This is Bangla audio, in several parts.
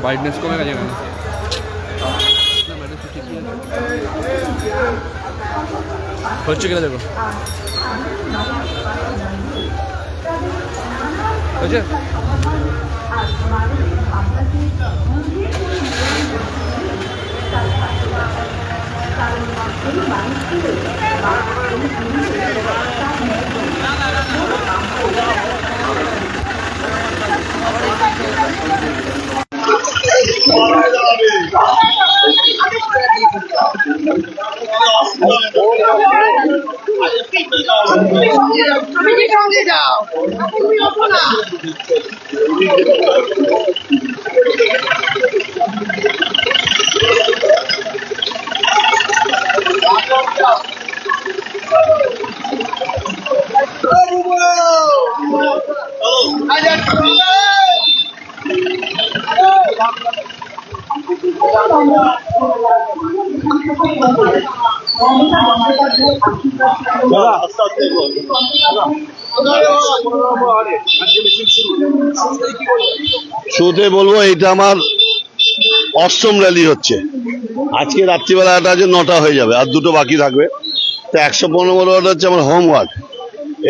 ব্রাইটনেস কমে গেছে এখানে। হচ্ছে কিনা দেখো, হচ্ছে শুরুতে বলবো এটা আমার অষ্টম র্যালি হচ্ছে। আজকে রাত্রিবেলাটা যে 9টা হয়ে যাবে, আর 2টো বাকি থাকবে। তো 115 ওয়ার্ড হচ্ছে আমার হোম ওয়ার্ড।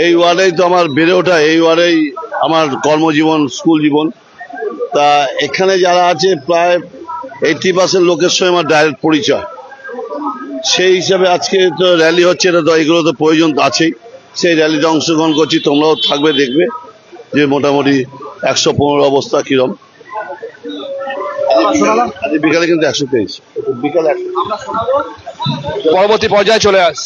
এই ওয়ার্ডেই তো আমার বেড়ে ওঠা, এই ওয়ার্ডেই আমার কর্মজীবন, স্কুল জীবন। তা এখানে যারা আছে প্রায় 80% লোকের সঙ্গে আমার ডাইরেক্ট পরিচয়। সেই হিসাবে আজকে তো র্যালি হচ্ছে, এটা তো এগুলো তো প্রয়োজন আছেই। সেই র্যালিতে অংশগ্রহণ করছি, তোমরাও থাকবে, দেখবে যে মোটামুটি 115 অবস্থা কিরম। বিকালে কিন্তু 123, বিকালে পরবর্তী পর্যায়ে চলে আস।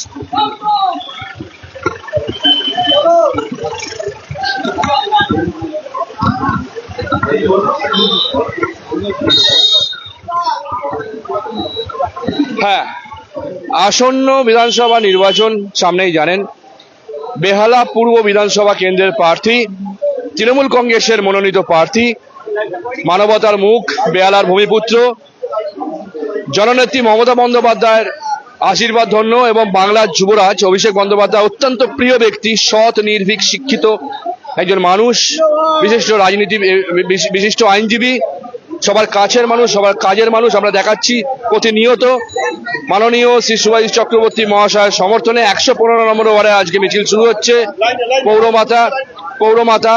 হ্যাঁ, আসন্ন বিধানসভা নির্বাচন সামনেই জানেন। বেহালা পূর্ব বিধানসভা কেন্দ্রের প্রার্থী, তৃণমূল কংগ্রেসের মনোনীত প্রার্থী, মানবতার মুখ, বেহালার ভূমিপুত্র, জননেত্রী মমতা বন্দ্যোপাধ্যায়ের আশীর্বাদ ধন্য এবং বাংলার যুবরাজ অভিষেক বন্দ্যোপাধ্যায় অত্যন্ত প্রিয় ব্যক্তি, সৎ, নির্ভীক, শিক্ষিত একজন মানুষ, বিশিষ্ট রাজনীতি, বিশিষ্ট আইনজীবী, সবার কাছের মানুষ, সবার কাজের মানুষ। আমরা দেখাচ্ছি প্রতিনিয়ত মাননীয় শ্রী সুভাষ চক্রবর্তী মহাশয়ের সমর্থনে 115 নম্বর ওয়ার্ডে আজকে মিছিল শুরু হচ্ছে। পৌরমাতা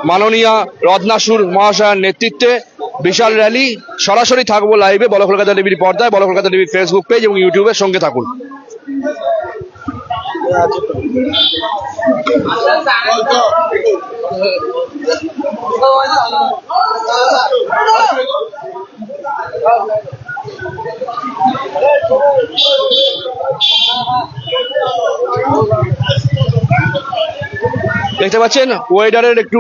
মাননীয়া রত্নাসুর মহাশয়ের নেতৃত্বে বিশাল র্যালি। সরাসরি থাকবো লাইভে বলো কলকাতা টিভির পর্দায়, বলো কলকাতা টিভির ফেসবুক পেজ এবং ইউটিউবের সঙ্গে থাকুন। দেখতে পাচ্ছেন ওয়েদারের একটু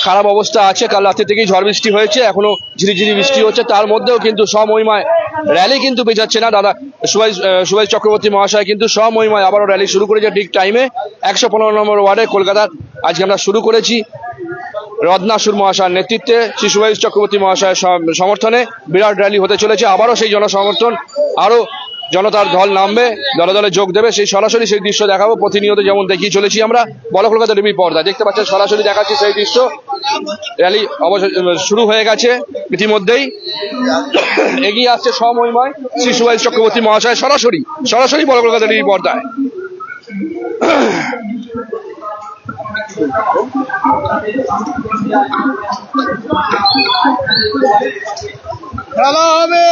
খারাপ অবস্থা আছে। কাল রাতে থেকেই ঝড় বৃষ্টি হয়েছে, এখনো ঝিরিঝিরি বৃষ্টি হচ্ছে। তার মধ্যেও কিন্তু স্বমহিমায় র্যালি কিন্তু পেছাচ্ছে না দাদা সুভাষ চক্রবর্তী মহাশয় কিন্তু স্বমহিমায় আবারও র্যালি শুরু করেছে ঠিক টাইমে। 115 নম্বর ওয়ার্ডে কলকাতার আজকে আমরা শুরু করেছি রত্নাসুর মহাশয়ের নেতৃত্বে, শ্রী সুভাষ চক্রবর্তী মহাশয়ের সমর্থনে বিরাট র্যালি হতে চলেছে। আবারও সেই জনসমর্থন, আরো জনতার ঢল নামবে, দলে দলে যোগ দেবে। সেই সরাসরি সেই দৃশ্য দেখাবো প্রতিনিয়ত, যেমন দেখিয়ে চলেছি আমরা বলো কলকাতা টিভির পর্দা। দেখতে পাচ্ছেন সরাসরি দেখাচ্ছি সেই দৃশ্য। র্যালি অবশ্য শুরু হয়ে গেছে ইতিমধ্যেই। এগিয়ে আসছে স্বমহিমায় শ্রী সুভাষ চক্রবর্তী মহাশয় সরাসরি বলো কলকাতা টিভির পর্দায়। খেলা হবে।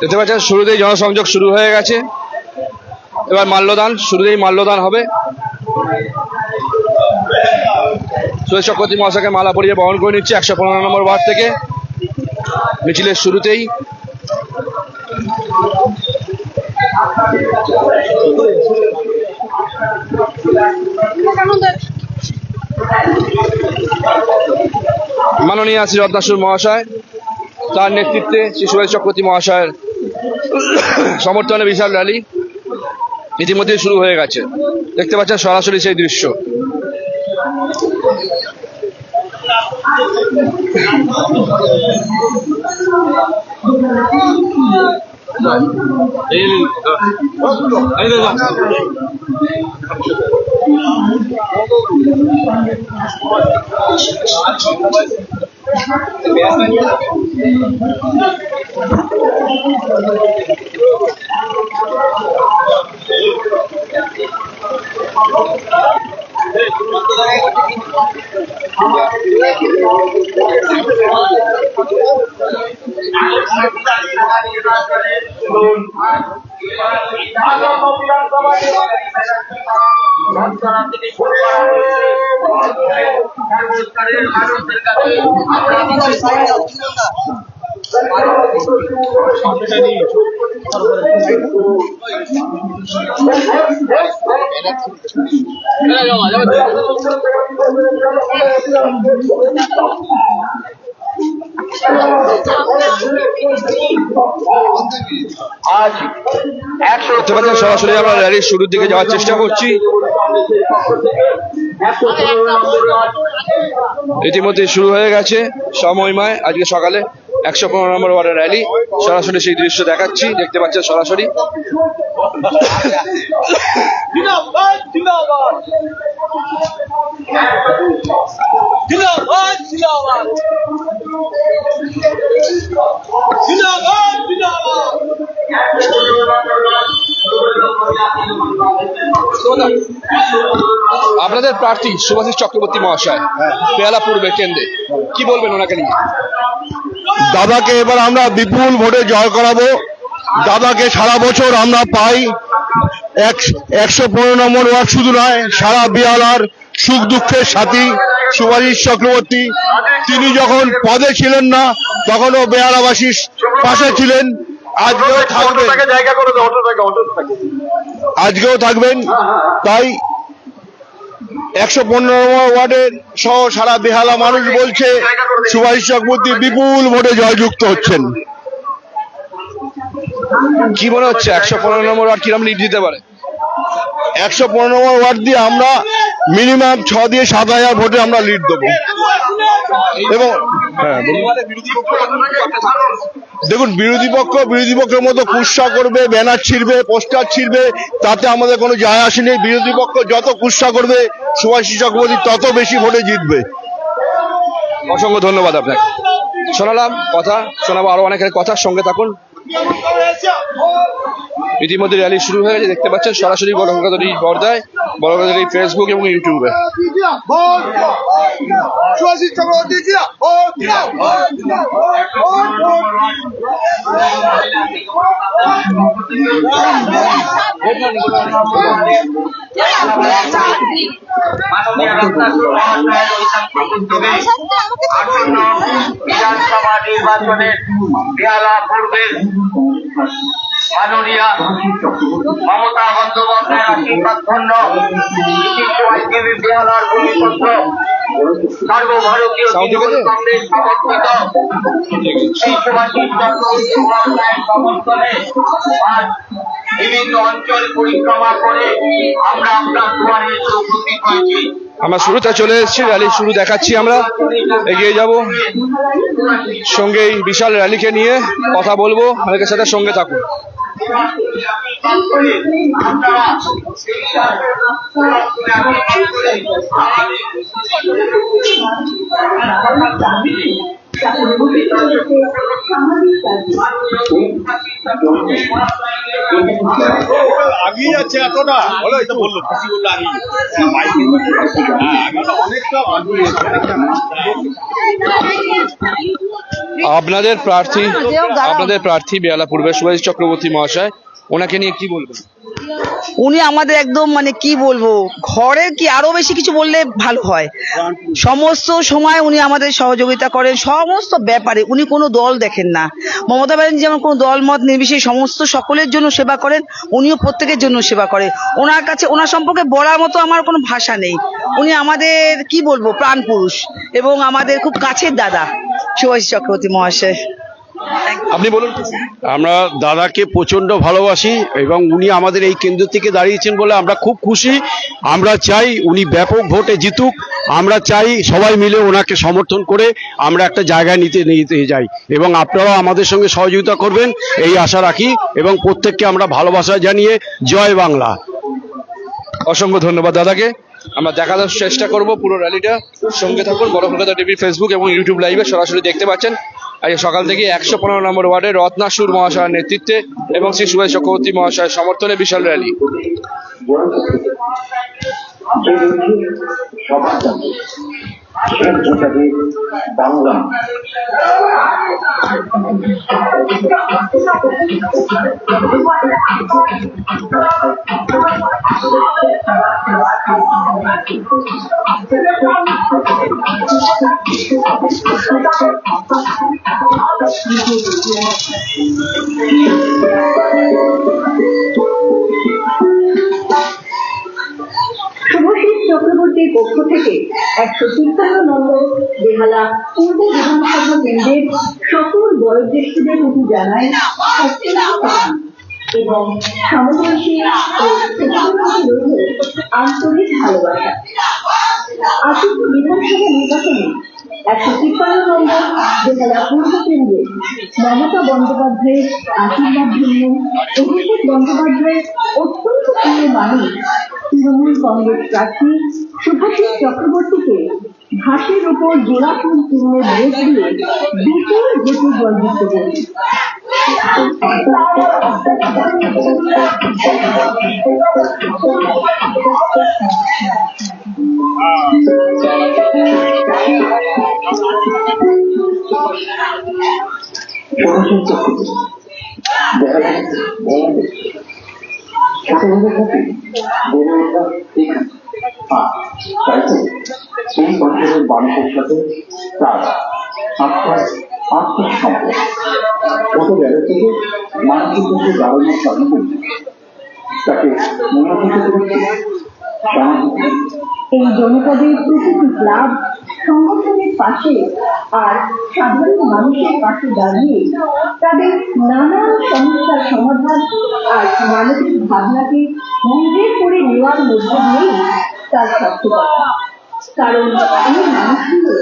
দেখতে পাচ্ছেন শুরুতেই জনসংযোগ শুরু হয়ে গেছে। এবার মাল্যদান, শুরুতেই মাল্যদান হবে। সুভাষ চক্রবর্তী মহাশয়কে মালা পরিয়ে বহন করে নিচ্ছে 115 নম্বর ওয়ার্ড থেকে মিছিলের শুরুতেই। মাননীয় শ্রী রত্নাসুর মহাশয় তার নেতৃত্বে শ্রী সুভাষ চক্রবর্তী মহাশয়ের সমর্থনে বিশাল র্যালি ইতিমধ্যে শুরু হয়ে গেছে। দেখতে পাচ্ছেন সরাসরি সেই দৃশ্য। সরাসরি আমরা র্যালির শুরুর দিকে যাওয়ার চেষ্টা করছি। ইতিমধ্যে শুরু হয়ে গেছে সমমহিমায় আজকে সকালে 115 নম্বর ওয়ার্ডের র্যালি। সরাসরি সেই দৃশ্য দেখাচ্ছি, দেখতে পাচ্ছেন সরাসরি। আপনাদের প্রার্থী শুভাশিস চক্রবর্তী মহাশয় পেয়ালা পূর্বে কেন্দ্রে, কি বলবেন ওনাকে নিয়ে? দাদাকে এবার আমরা বিপুল ভোটে জয় করাবো। দাদাকে সারা বছর আমরা পাই। 115 নম্বর ওয়ার্ড শুধু নয়, সারা বেহালার সুখ দুঃখের সাথী শুভাশিস চক্রবর্তী। তিনি যখন পদে ছিলেন না তখনও বেহালাবাসীর পাশে ছিলেন, আজকেও থাকবেন। আজকেও থাকবেন। তাই 115 নম্বর ওয়ার্ডের সহ সারা বেহালা মানুষ বলছে শুভাশিস চক্রবর্তী বিপুল ভোটে জয়যুক্ত হচ্ছেন। কি মনে হচ্ছে 115 নম্বর ওয়ার্ড কিরকম লিড দিতে পারে? 115 নম্বর ওয়ার্ড দিয়ে আমরা মিনিমাম 6 দিয়ে 7,000 ভোটে আমরা লিড দেবো। এবং দেখুন, বিরোধী পক্ষের মতো কুৎসা করবে, ব্যানার ছিঁড়বে, পোস্টার ছিঁড়বে, তাতে আমাদের কোনো যায় আসেনি। বিরোধী পক্ষ যত কুৎসা করবে শুভাশিস চক্রবর্তী তত বেশি ভোটে জিতবে। অসংখ্য ধন্যবাদ আপনাকে। শোনালাম কথা, শোনাবো আরো অনেকের কথা, সঙ্গে থাকুন। ইতিমধ্যে র্যালি শুরু হয়ে গেছে, দেখতে পাচ্ছেন সরাসরি বড়কাদারি পর্দায়, বড়কাদারি ফেসবুক এবং ইউটিউবে। বিধানসভা নির্বাচনের বেহালা পূর্বের মাননীয়া মমতা বন্দ্যোপাধ্যায়ের আশীর্বাদ ধন্য বেহালার ভূমিপুত্র সর্বভারতীয় তৃণমূল কংগ্রেস সমর্থিত শ্রী শুভাশিস চক্রবর্তী মহাশয়ের সমর্থনে আজ বিভিন্ন অঞ্চল পরিক্রমা করে আমরা আপনার দুয়ারে এসে উপস্থিত হয়েছি। আমরা শুরুতে চলে এসেছি, র্যালি শুরু দেখাচ্ছি। আমরা এগিয়ে যাব, সঙ্গে এই বিশাল র্যালিকে নিয়ে কথা বলবো, অনেকের সাথে সঙ্গে থাকুন। আগিয়ে যাচ্ছে এতটা বলো, এটা বললো খুশি বললো আগিয়ে অনেকটা। আপনাদের প্রার্থী বেহালা পূর্বের শুভাশিস চক্রবর্তী মহাশয় ওনাকে নিয়ে কি বলবেন? উনি আমাদের একদম মানে কি বলবো, ঘরের কি আরো বেশি কিছু বললে ভালো হয়। সমস্ত সময় উনি আমাদের সহযোগিতা করেন, সমস্ত ব্যাপারে উনি কোনো দল দেখেন না। মমতা ব্যানার্জি যেমন কোনো দল মত নির্বিশেষে সমস্ত সকলের জন্য সেবা করেন, উনিও প্রত্যেকের জন্য সেবা করে। ওনার কাছে ওনার সম্পর্কে বলার মতো আমার কোনো ভাষা নেই। উনি আমাদের কি বলবো প্রাণ পুরুষ এবং আমাদের খুব কাছের দাদা শুভাশিস চক্রবর্তী মহাশয়। আপনি বলুন। আমরা দাদাকে প্রচন্ড ভালোবাসি এবং উনি আমাদের এই কেন্দ্র থেকে দাঁড়িয়েছেন বলে আমরা খুব খুশি। আমরা চাই উনি ব্যাপক ভোটে জিতুক। আমরা চাই সবাই মিলে ওনাকে সমর্থন করে আমরা একটা জায়গায় নিতে যাই এবং আপনারাও আমাদের সঙ্গে সহযোগিতা করবেন এই আশা রাখি এবং প্রত্যেককে আমরা ভালোবাসা জানিয়ে জয় বাংলা। অসংখ্য ধন্যবাদ দাদাকে। আমরা দেখানোর চেষ্টা করব পুরো র্যালিটা। সঙ্গে থাকুন বড় কলকাতা টিভি ফেসবুক এবং ইউটিউব লাইভে সরাসরি দেখতে পাচ্ছেন। আজ সকাল থেকে 115 নম্বর ওয়ার্ডে রত্নাসুর মহাশয়ের নেতৃত্বে এবং শ্রী সুভাষ চক্রবর্তী মহাশয়ের সমর্থনে বিশাল র্যালি। বাংলা শুভশিস চক্রবর্তীর পক্ষ থেকে 153 নম্বর বেহালা পূর্ব বিধানসভা কেন্দ্রের সকল বয়োজ্যেষ্ঠদের প্রতি জানাই এবং সমবয়সী ও আন্তরিক ভালোবাসা। আসন্ন বিধানসভা নির্বাচনে 153 নম্বর বেহালা পূর্ব কেন্দ্রে মমতা বন্দ্যোপাধ্যায়ের আশীর্বাদ জন্য অভিষেক বন্দ্যোপাধ্যায়ের অত্যন্ত প্রিয় মানুষ তৃণমূল কংগ্রেস প্রার্থী শুভাশিস চক্রবর্তীকে ঘাসের ওপর জোড়া ফুল তুলে ভোট দিয়ে বিপুল ভোটে জয়যুক্ত করি। সেই বছরের মানুষের সাথে তার আত্মসম্পর্ক ছোটবেলা থেকে মানসিক ভাবে দাঁড়ানোর কারণে তাকে মনোনীত করেছে। এই জনপদের প্রতিটি ক্লাব সংগঠনের পাশে আর সাধারণ মানুষের পাশে দাঁড়িয়ে তাদের নানান সমস্যার সমাধান আর মানসিক ভাবনাকে মন্দির করে নেওয়ার মধ্য দিয়েই তার সত্যতা। কারণ এই মানুষগুলো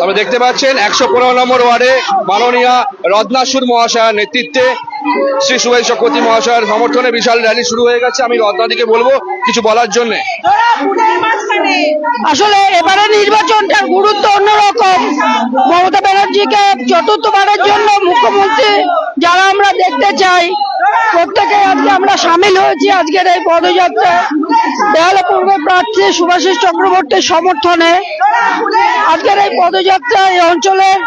আমরা দেখতে পাচ্ছেন 115 নম্বর ওয়ার্ডে মাননীয় রত্নাসুর মহাশয়ের নেতৃত্বে শ্রী সুভাষ চক্রবর্তী মহাশয়ের সমর্থনে বিশাল র্যালি শুরু হয়ে গেছে। আমি রত্নাদিকে বলবো কিছু বলার জন্য। আসলে এবারে নির্বাচনটার গুরুত্ব অন্যরকম। মমতা ব্যানার্জিকে চতুর্থবারের জন্য মুখ্যমন্ত্রী যারা আমরা দেখতে চাই প্রত্যেকে আজকে আমরা সামিল হয়েছি আজকের এই পদযাত্রায়। বেহালা পূর্বের প্রার্থী শুভাশিস চক্রবর্তীর সমর্থনে আজকের এই পদযাত্রা এই অঞ্চলের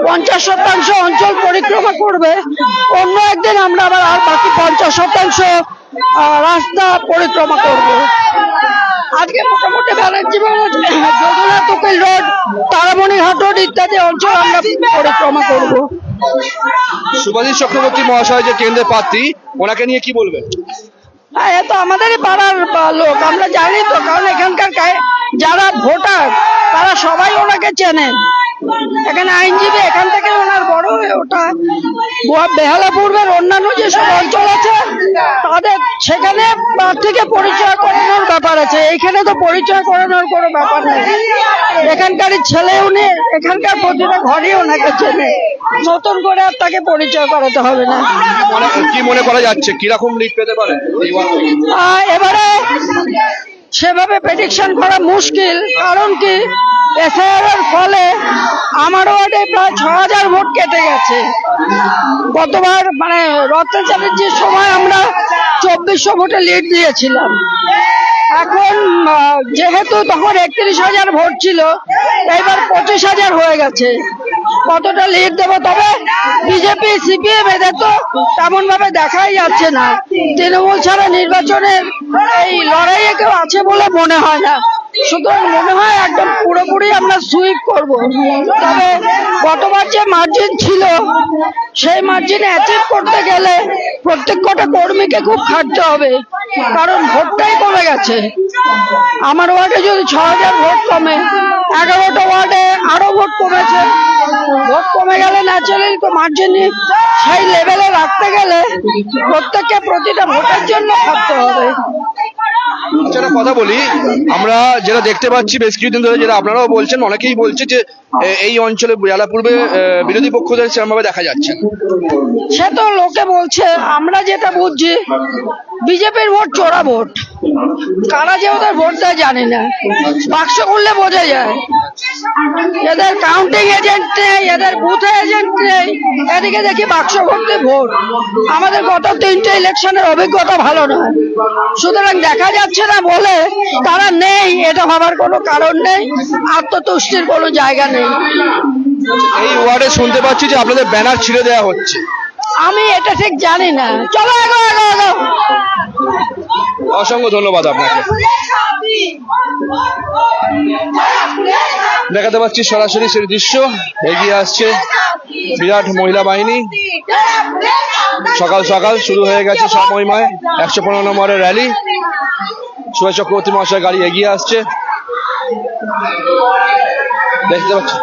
50% অঞ্চল পরিক্রমা করবে। অন্য একদিন আমরা আবার আর বাকি 50% রাস্তা পরিক্রমা করব। আজকে মোটামুটি ব্যানার্জি যদুনা তুকিল রোড, তারামণিহাট রোড ইত্যাদি অঞ্চল আমরা পরিক্রমা করব। শুভাশিস চক্রবর্তী মহাশয় যে কেন্দ্রের প্রার্থী, ওনাকে নিয়ে কি বলবেন? হ্যাঁ, এ তো আমাদেরই পাড়ার লোক, আমরা জানি তো। কারণ এখানকার যারা ভোটার তারা সবাই ওনাকে চেনেন। এখানে আইনজীবী, এখান থেকে ওনার বড় হয়ে ওঠা। বেহালা পূর্বের অন্যান্য যেসব অঞ্চল আছে তাদের সেখানে প্রার্থীকে পরিচয় করানোর ব্যাপারে করেছে, এইখানে তো পরিচয় করানোর কোনো ব্যাপার নেই। এখানকার ছেলে উনি, এখানকার প্রতিটা ঘরেই ওনাকে চেনে, নতুন করে আর তাকে পরিচয় করাতে হবে না। কি মনে করা যাচ্ছে কিরকম লিড পেতে পারে এবারে সেভাবে প্রেডিকশন করা মুশকিল, কারণ কি এসআইআর এর ফলে আমার ওয়ার্ডে প্রায় 6000 ভোট কেটে গেছে। গতবার মানে রত্না চ্যাটার্জির সময় আমরা 2400 ভোটে লিড দিয়েছিলাম। এখন যেহেতু তখন 31,000 ভোট ছিল, এবার 25,000 হয়ে গেছে। কতটা লিড দেবো? তবে বিজেপি সিপিএম এদের তো তেমন ভাবে দেখাই যাচ্ছে না। তৃণমূল ছাড়া নির্বাচনের এই লড়াইয়ে কেউ আছে বলে মনে হয় না। সুতরাং মনে হয় একদম পুরোপুরি আমরা সুইপ করব। তবে গতবার যে মার্জিন ছিল সেই মার্জিনে অ্যাচিভ করতে গেলে প্রত্যেক কটা কর্মীকে খুব খাটতে হবে, কারণ ভোটটাই কমে গেছে। আমার ওয়ার্ডে যদি 6000 ভোট কমে, 11টা ওয়ার্ডে আরো ভোট কমেছে। ভোট কমে গেলে ন্যাচারালি তো মার্জিন সেই লেভেলে রাখতে গেলে প্রত্যেককে প্রতিটা ভোটের জন্য খাটতে হবে। একটা কথা বলি, আমরা যেটা দেখতে পাচ্ছি বেশ কিছুদিন ধরে, যেটা আপনারাও বলছেন, অনেকেই বলছে যে এই অঞ্চলে বেহালা পূর্বে বিরোধী পক্ষদের সেরকমভাবে দেখা যাচ্ছে। সে তো লোকে বলছে, আমরা যেটা বুঝছি বিজেপির ভোট চোরা ভোট। কারা যে ওদের ভোট দেয় জানি না, বাক্স করলে বোঝা যায়। এদের কাউন্টিং এজেন্ট নেই, এদের বুথ এজেন্ট নেই, এদিকে দেখি বাক্স ভর্তি ভোট। আমাদের গত 3টে ইলেকশনের অভিজ্ঞতা ভালো নয়, সুতরাং দেখা যাচ্ছে না বলে তারা নেই এটা ভাবার কোনো কারণ নেই, আত্মতুষ্টির কোনো জায়গা নেই। এই ওয়ার্ডে শুনতে পাচ্ছি যে আপনাদের ব্যানার ছিঁড়ে দেওয়া হচ্ছে। আমি এটা ঠিক জানি না। চলো এগো এগো এগো। অসংখ্য ধন্যবাদ আপনাকে। দেখাতে পাচ্ছি সরাসরি সেই দৃশ্য, এগিয়ে আসছে বিরাট মহিলা বাহিনী। সকাল সকাল শুরু হয়ে গেছে সমমহিমায় 115 নম্বরের র্যালি। সুভাষ চক্রবর্তী মহাশয় গাড়ি এগিয়ে আসছে, দেখতে পাচ্ছি।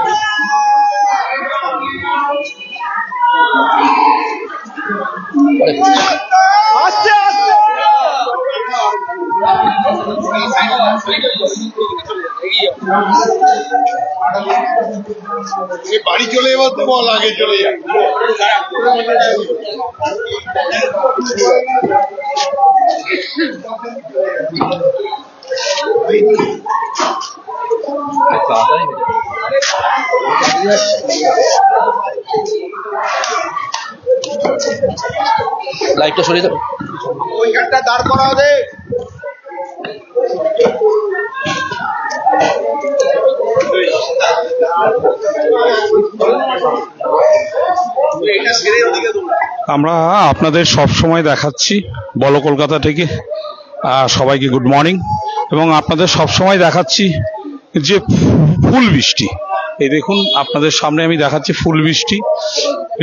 বাড়ি চলে এবার তো বল, আগে চলে যা। লাইটটা সরিয়ে দেবো। ওইখানটা দাঁড় করা হবে। আমরা আপনাদের সব সময় দেখাচ্ছি বলো কলকাতা থেকে। সবাইকে গুড মর্নিং। এবং আপনাদের সব সময় দেখাচ্ছি যে ফুল বৃষ্টি। এই দেখুন আপনাদের সামনে আমি দেখাচ্ছি ফুল বৃষ্টি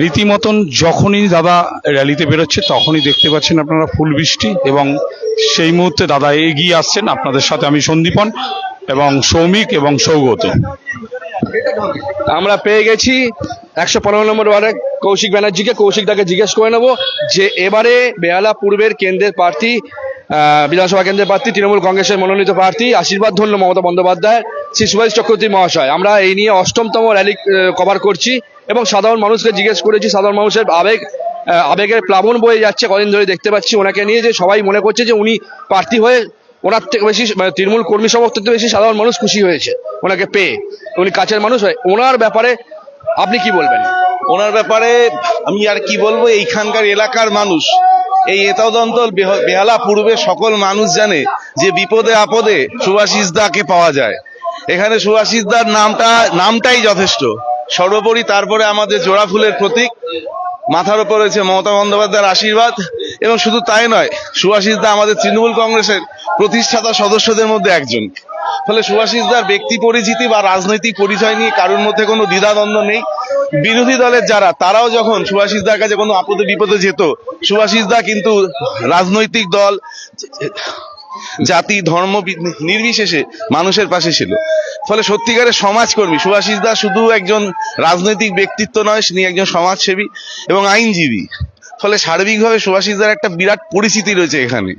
রীতিমতন। যখনই দাদা র্যালিতে বেরোচ্ছে তখনই দেখতে পাচ্ছেন আপনারা ফুল বৃষ্টি, এবং সেই মুহূর্তে দাদা এগিয়ে আসছেন। আপনাদের সাথে আমি সন্দীপন এবং সৌমিক এবং সৌগত। আমরা পেয়ে গেছি 115 নম্বর ওয়ার্ডে কৌশিক ব্যানার্জিকে। কৌশিক দাকে জিজ্ঞেস করে নেবো যে এবারে বেহালা পূর্বের কেন্দ্রের প্রার্থী, বিধানসভা কেন্দ্রের প্রার্থী, তৃণমূল কংগ্রেসের মনোনীত প্রার্থী, আশীর্বাদ ধন্য মমতা বন্দ্যোপাধ্যায়, শ্রী সুভাষ চক্রবর্তী মহাশয়। আমরা এই নিয়ে 8তম র্যালি কভার করছি এবং সাধারণ মানুষকে জিজ্ঞেস করেছি। সাধারণ মানুষের আবেগের প্লাবন বয়ে যাচ্ছে কদিন ধরে দেখতে পাচ্ছি ওনাকে নিয়ে, যে সবাই মনে করছে যে উনি প্রার্থী হয়ে ওনার থেকে বেশি তৃণমূল কর্মী সমর্থক থেকে বেশি সাধারণ মানুষ খুশি হয়েছে ওনাকে পেয়ে। উনি কাছের মানুষ হয়। ওনার ব্যাপারে আপনি কি বলবেন? ওনার ব্যাপারে আমি আর কি বলবো, এইখানকার এলাকার মানুষ, এই এতদন্তল বেহালা পূর্বে সকল মানুষ জানে যে বিপদে আপদে সুভাষিস দাকে পাওয়া যায়। এখানে সুভাষিস দার নামটাই যথেষ্ট। সর্বোপরি তারপরে আমাদের জোড়া ফুলের প্রতীক, মাথার উপর রয়েছে মমতা বন্দ্যোপাধ্যায়ের আশীর্বাদ। এবং শুধু তাই নয়, সুভাষিস দা আমাদের তৃণমূল কংগ্রেসের প্রতিষ্ঠাতা সদস্যদের মধ্যে একজন। ফলে সুভাষিস দার ব্যক্তি পরিচিতি বা রাজনৈতিক পরিচয় নিয়ে কারোর মধ্যে কোনো দ্বিধাদ্বন্দ্ব নেই। বিরোধী দলের যারা, তারাও যখন সুভাষিস দার কাছে কোনো আপদে বিপদে যেত, সুভাষিস দা কিন্তু রাজনৈতিক দল, জাতি, ধর্ম নির্বিশেষে মানুষের পাশে ছিল। ফলে সত্যিকারের সমাজকর্মী সুভাষিস দা শুধু একজন রাজনৈতিক ব্যক্তিত্ব নয়, তিনি একজন সমাজসেবী এবং আইনজীবী। ফলে সার্বিকভাবে সুভাষিসদার একটা বিরাট পরিচিতি রয়েছে এখানে।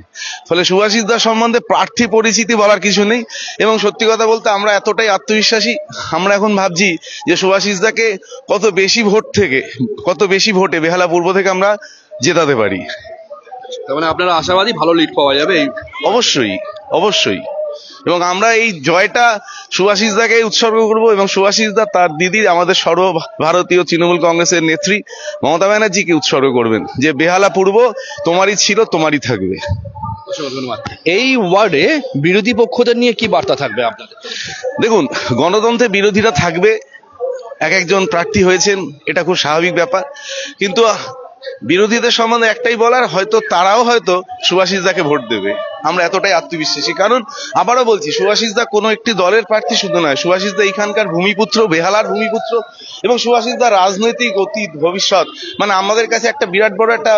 ফলে সুভাষিসদার সম্বন্ধে প্রার্থী পরিচিতি বলার কিছু নেই। এবং সত্যি কথা বলতে আমরা এতটাই আত্মবিশ্বাসী, আমরা এখন ভাবছি যে সুভাষিসদাকে কত বেশি ভোটে বেহালা পূর্ব থেকে আমরা জেতাতে পারি। তার মানে আপনারা আশাবাদী ভালো লিড পাওয়া যাবে এই? অবশ্যই। এবং আমরা এই জয়টা সুভাষিসদাকে উৎসর্গ করব এবং সুভাষিসদা তার দিদির, আমাদের সর্বভারতীয় তৃণমূল কংগ্রেসের নেত্রী মমতা ব্যানার্জিকে উৎসর্গ করবেন, যে বেহালা পূর্ব তোমারই ছিল, তোমারই থাকবে। ধন্যবাদ। এই ওয়ার্ডে বিরোধী পক্ষদের নিয়ে কি বার্তা থাকবে আপনাদের? দেখুন, গণতন্ত্রে বিরোধীরা থাকবে, একজন প্রার্থী হয়েছেন, এটা খুব স্বাভাবিক ব্যাপার। কিন্তু বিরোধীদের সম্বন্ধে একটাই বলার, তারাও হয়তো সুভাষিসদাকে ভোট দেবে, আমরা এতটাই আত্মবিশ্বাসী। কারণ আবারও বলছি, সুভাষিসদা কোনো একটি দলের প্রার্থী শুধু নয়, সুভাষিসদা এখানকার ভূমিপুত্র, বেহালার ভূমিপুত্র, এবং সুভাষিসদার রাজনৈতিক অতীত ভবিষ্যৎ মানে আমাদের কাছে একটা বিরাট বড় একটা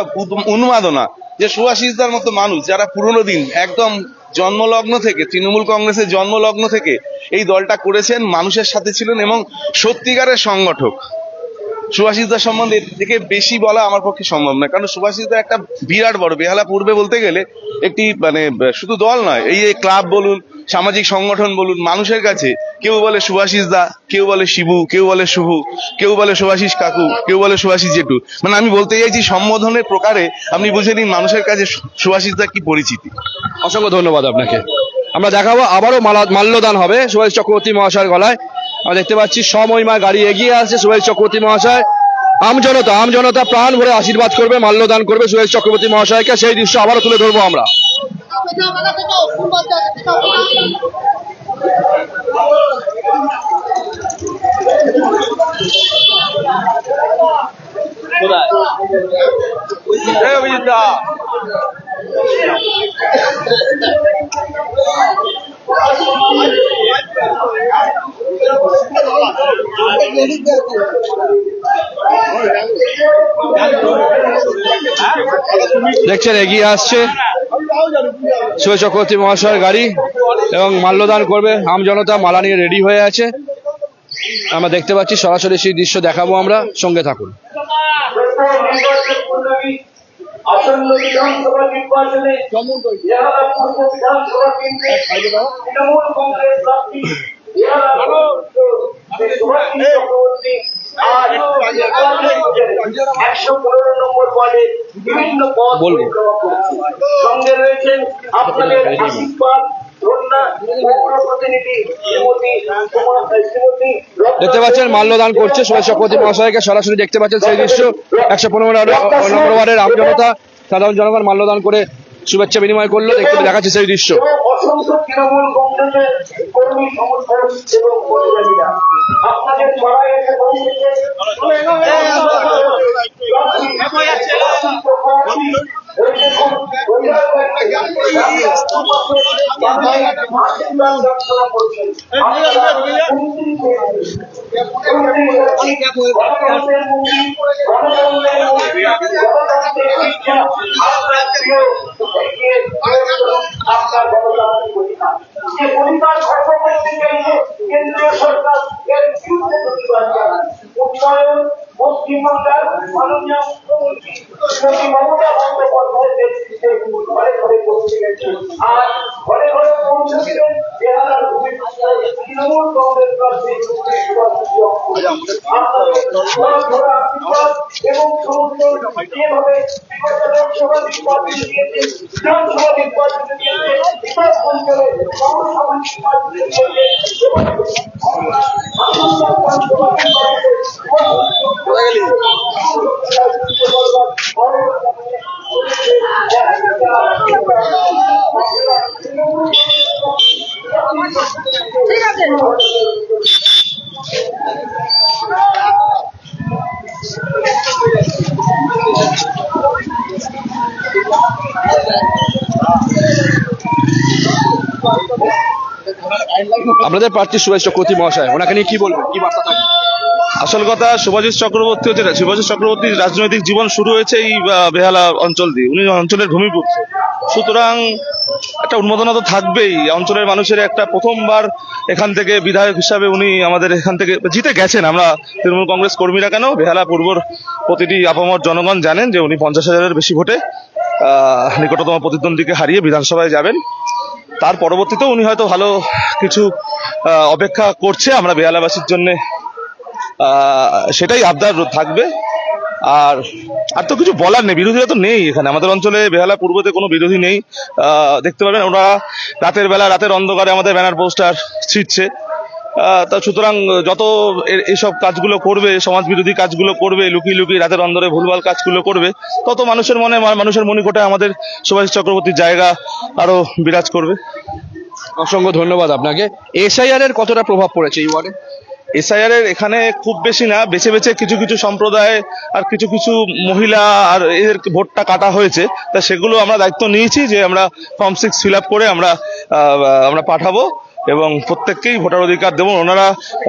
উন্মাদনা যে সুভাষিসদার মতো মানুষ যারা পুরোনো দিন একদম জন্মলগ্ন থেকে, তৃণমূল কংগ্রেসের জন্মলগ্ন থেকে এই দলটা করেছেন, মানুষের সাথে ছিলেন এবং সত্যিকারের সংগঠক। সুভাষিসদার সম্বন্ধে এর থেকে বেশি বলা আমার পক্ষে সম্ভব নয়। কারণ সুভাষিসদা একটা বিরাট বড়, বেহালা পূর্বে বলতে গেলে একটি মানে শুধু দল নয়, এই ক্লাব বলুন, সামাজিক সংগঠন বলুন, মানুষের কাছে কেউ বলে সুভাষিসদা, কেউ বলে শিবু, কেউ বলে শুভু, কেউ বলে সুভাষিস কাকু, কেউ বলে সুভাষিস জেঠু। মানে আমি বলতে চাইছি সম্বোধনের প্রকারে আপনি বুঝে নিন মানুষের কাছে সুভাষিসদা কি পরিচিতি। অসংখ্য ধন্যবাদ আপনাকে। আমরা দেখাবো আবারও মাল্যদান হবে সুভাষ চক্রবর্তী মহাশয়ের গলায়। আমরা দেখতে পাচ্ছি সমহিমায় গাড়ি এগিয়ে আসছে সুভাষ চক্রবর্তী মহাশয়। আমজনতা প্রাণ ভরে আশীর্বাদ করবে, মাল্যদান করবে সুভাষ চক্রবর্তী মহাশয়কে। সেই দৃশ্য আবারও তুলে ধরবো আমরা। দেখছেন এগিয়ে আসছে সুভাষ চক্রবর্তী মহাশয়ের গাড়ি এবং মাল্যদান করবে আমজনতা, মালা নিয়ে রেডি হয়ে আছে। আমরা দেখতে পাচ্ছি, সরাসরি সেই দৃশ্য দেখাবো আমরা, সঙ্গে থাকুন। আসন্ন বিধানসভা নির্বাচনে বেহালা পূর্ব বিধানসভা কেন্দ্রে তৃণমূল কংগ্রেস প্রার্থী বেহালা সুভাষিস চক্রবর্তী আজ 115 নম্বর ওয়ার্ডে বিভিন্ন পদ পরিক্রমা করছেন। সঙ্গে রয়েছেন আপনাদের আশীর্বাদ দেখতে পাচ্ছেন মাল্যদান করছে সুভাষ চক্রবর্তী মহাশয়কে, সরাসরি দেখতে পাচ্ছেন সেই দৃশ্য। 115 নম্বর ওয়ার্ডের আমজনতা, সাধারণ জনগণ মাল্যদান করে শুভেচ্ছা বিনিময় করলো, দেখাচ্ছে সেই দৃশ্য। অসংখ্য তৃণমূল কংগ্রেসের কর্মী সমর্থক এবং কর্মীরা আপনাদের পাড়ায় এসে পৌঁছেছে। আপনার পরিবার খর্ব করতে চাইছে কেন্দ্রীয় সরকার এর বিরুদ্ধে প্রতিবাদ জানান। উন্নয়ন পশ্চিমবাংলার মাননীয় মুখ্যমন্ত্রী শ্রী মমতা বন্দ্যোপাধ্যায়ের নেতৃত্বে ঘরে ঘরে পৌঁছে গেছে। আর ঘরে ঘরে পৌঁছে দিলেন বেহালার তৃণমূল কংগ্রেস প্রার্থী এবং সমর্থন যেভাবে বিগত লোকসভা নির্বাচনে দিয়েছে, বিধানসভা নির্বাচনে দিয়েছে, বিকাশ অঞ্চলে পৌরসভা নির্বাচনে দিয়েছে। ঠিক আছে। আপনাদের প্রার্থী সুভাষ চক্রবর্তী মহাশয়, ওনাকে নিয়ে কি বলবেন, কি বার্তা থাকবে? আসল কথা, সুভাষিস চক্রবর্তীর রাজনৈতিক জীবন শুরু হয়েছে এই বেহালা অঞ্চল দিয়ে। উনি অঞ্চলের ভূমিপুত্র। সুতরাং একটা উন্মাদনা তো থাকবেই। অঞ্চলের মানুষের একটা প্রথমবার এখান থেকে বিধায়ক হিসাবে উনি আমাদের এখান থেকে জিতে গেছেন। আমরা তৃণমূল কংগ্রেস কর্মীরা কেন, বেহালা পূর্বর প্রতিটি আপামর জনগণ জানেন যে উনি 50,000-এর বেশি ভোটে নিকটতম প্রতিদ্বন্দ্বীকে হারিয়ে বিধানসভায় যাবেন। তার পরবর্তীতেও উনি হয়তো ভালো কিছু অপেক্ষা করছে আমরা বেহালাবাসীর জন্য, সেটাই আবদার থাকবে। আর আর তো কিছু বলার নেই, বিরোধীরা তো নেই এখানে আমাদের অঞ্চলে। বেহালা পূর্বতে কোনো বিরোধী নেই। দেখতে পাবেন ওরা রাতের বেলা, রাতের অন্ধকারে আমাদের ব্যানার পোস্টার ছিটছে। তা সুতরাং যত এইসব কাজগুলো করবে, সমাজ বিরোধী কাজগুলো করবে, লুকিয়ে লুকিয়ে রাতের অন্ধরে ভুলভাল কাজগুলো করবে, তত মানুষের মনে, মানুষের মনিকটে আমাদের সুভাষ চক্রবর্তীর জায়গা আরো বিরাজ করবে। অসংখ্য ধন্যবাদ আপনাকে। এসআইআর এর কতটা প্রভাব পড়েছে এই ওয়ার্ডে? এসআইআর এর এখানে খুব বেশি না, বেছে বেছে কিছু কিছু সম্প্রদায় আর কিছু কিছু মহিলা আর এদের ভোটটা কাটা হয়েছে। তা সেগুলো আমরা দায়িত্ব নিয়েছি যে আমরা ফর্ম 6 ফিল আপ করে আমরা পাঠাবো এবং প্রত্যেককেই ভোটার অধিকার দেবো।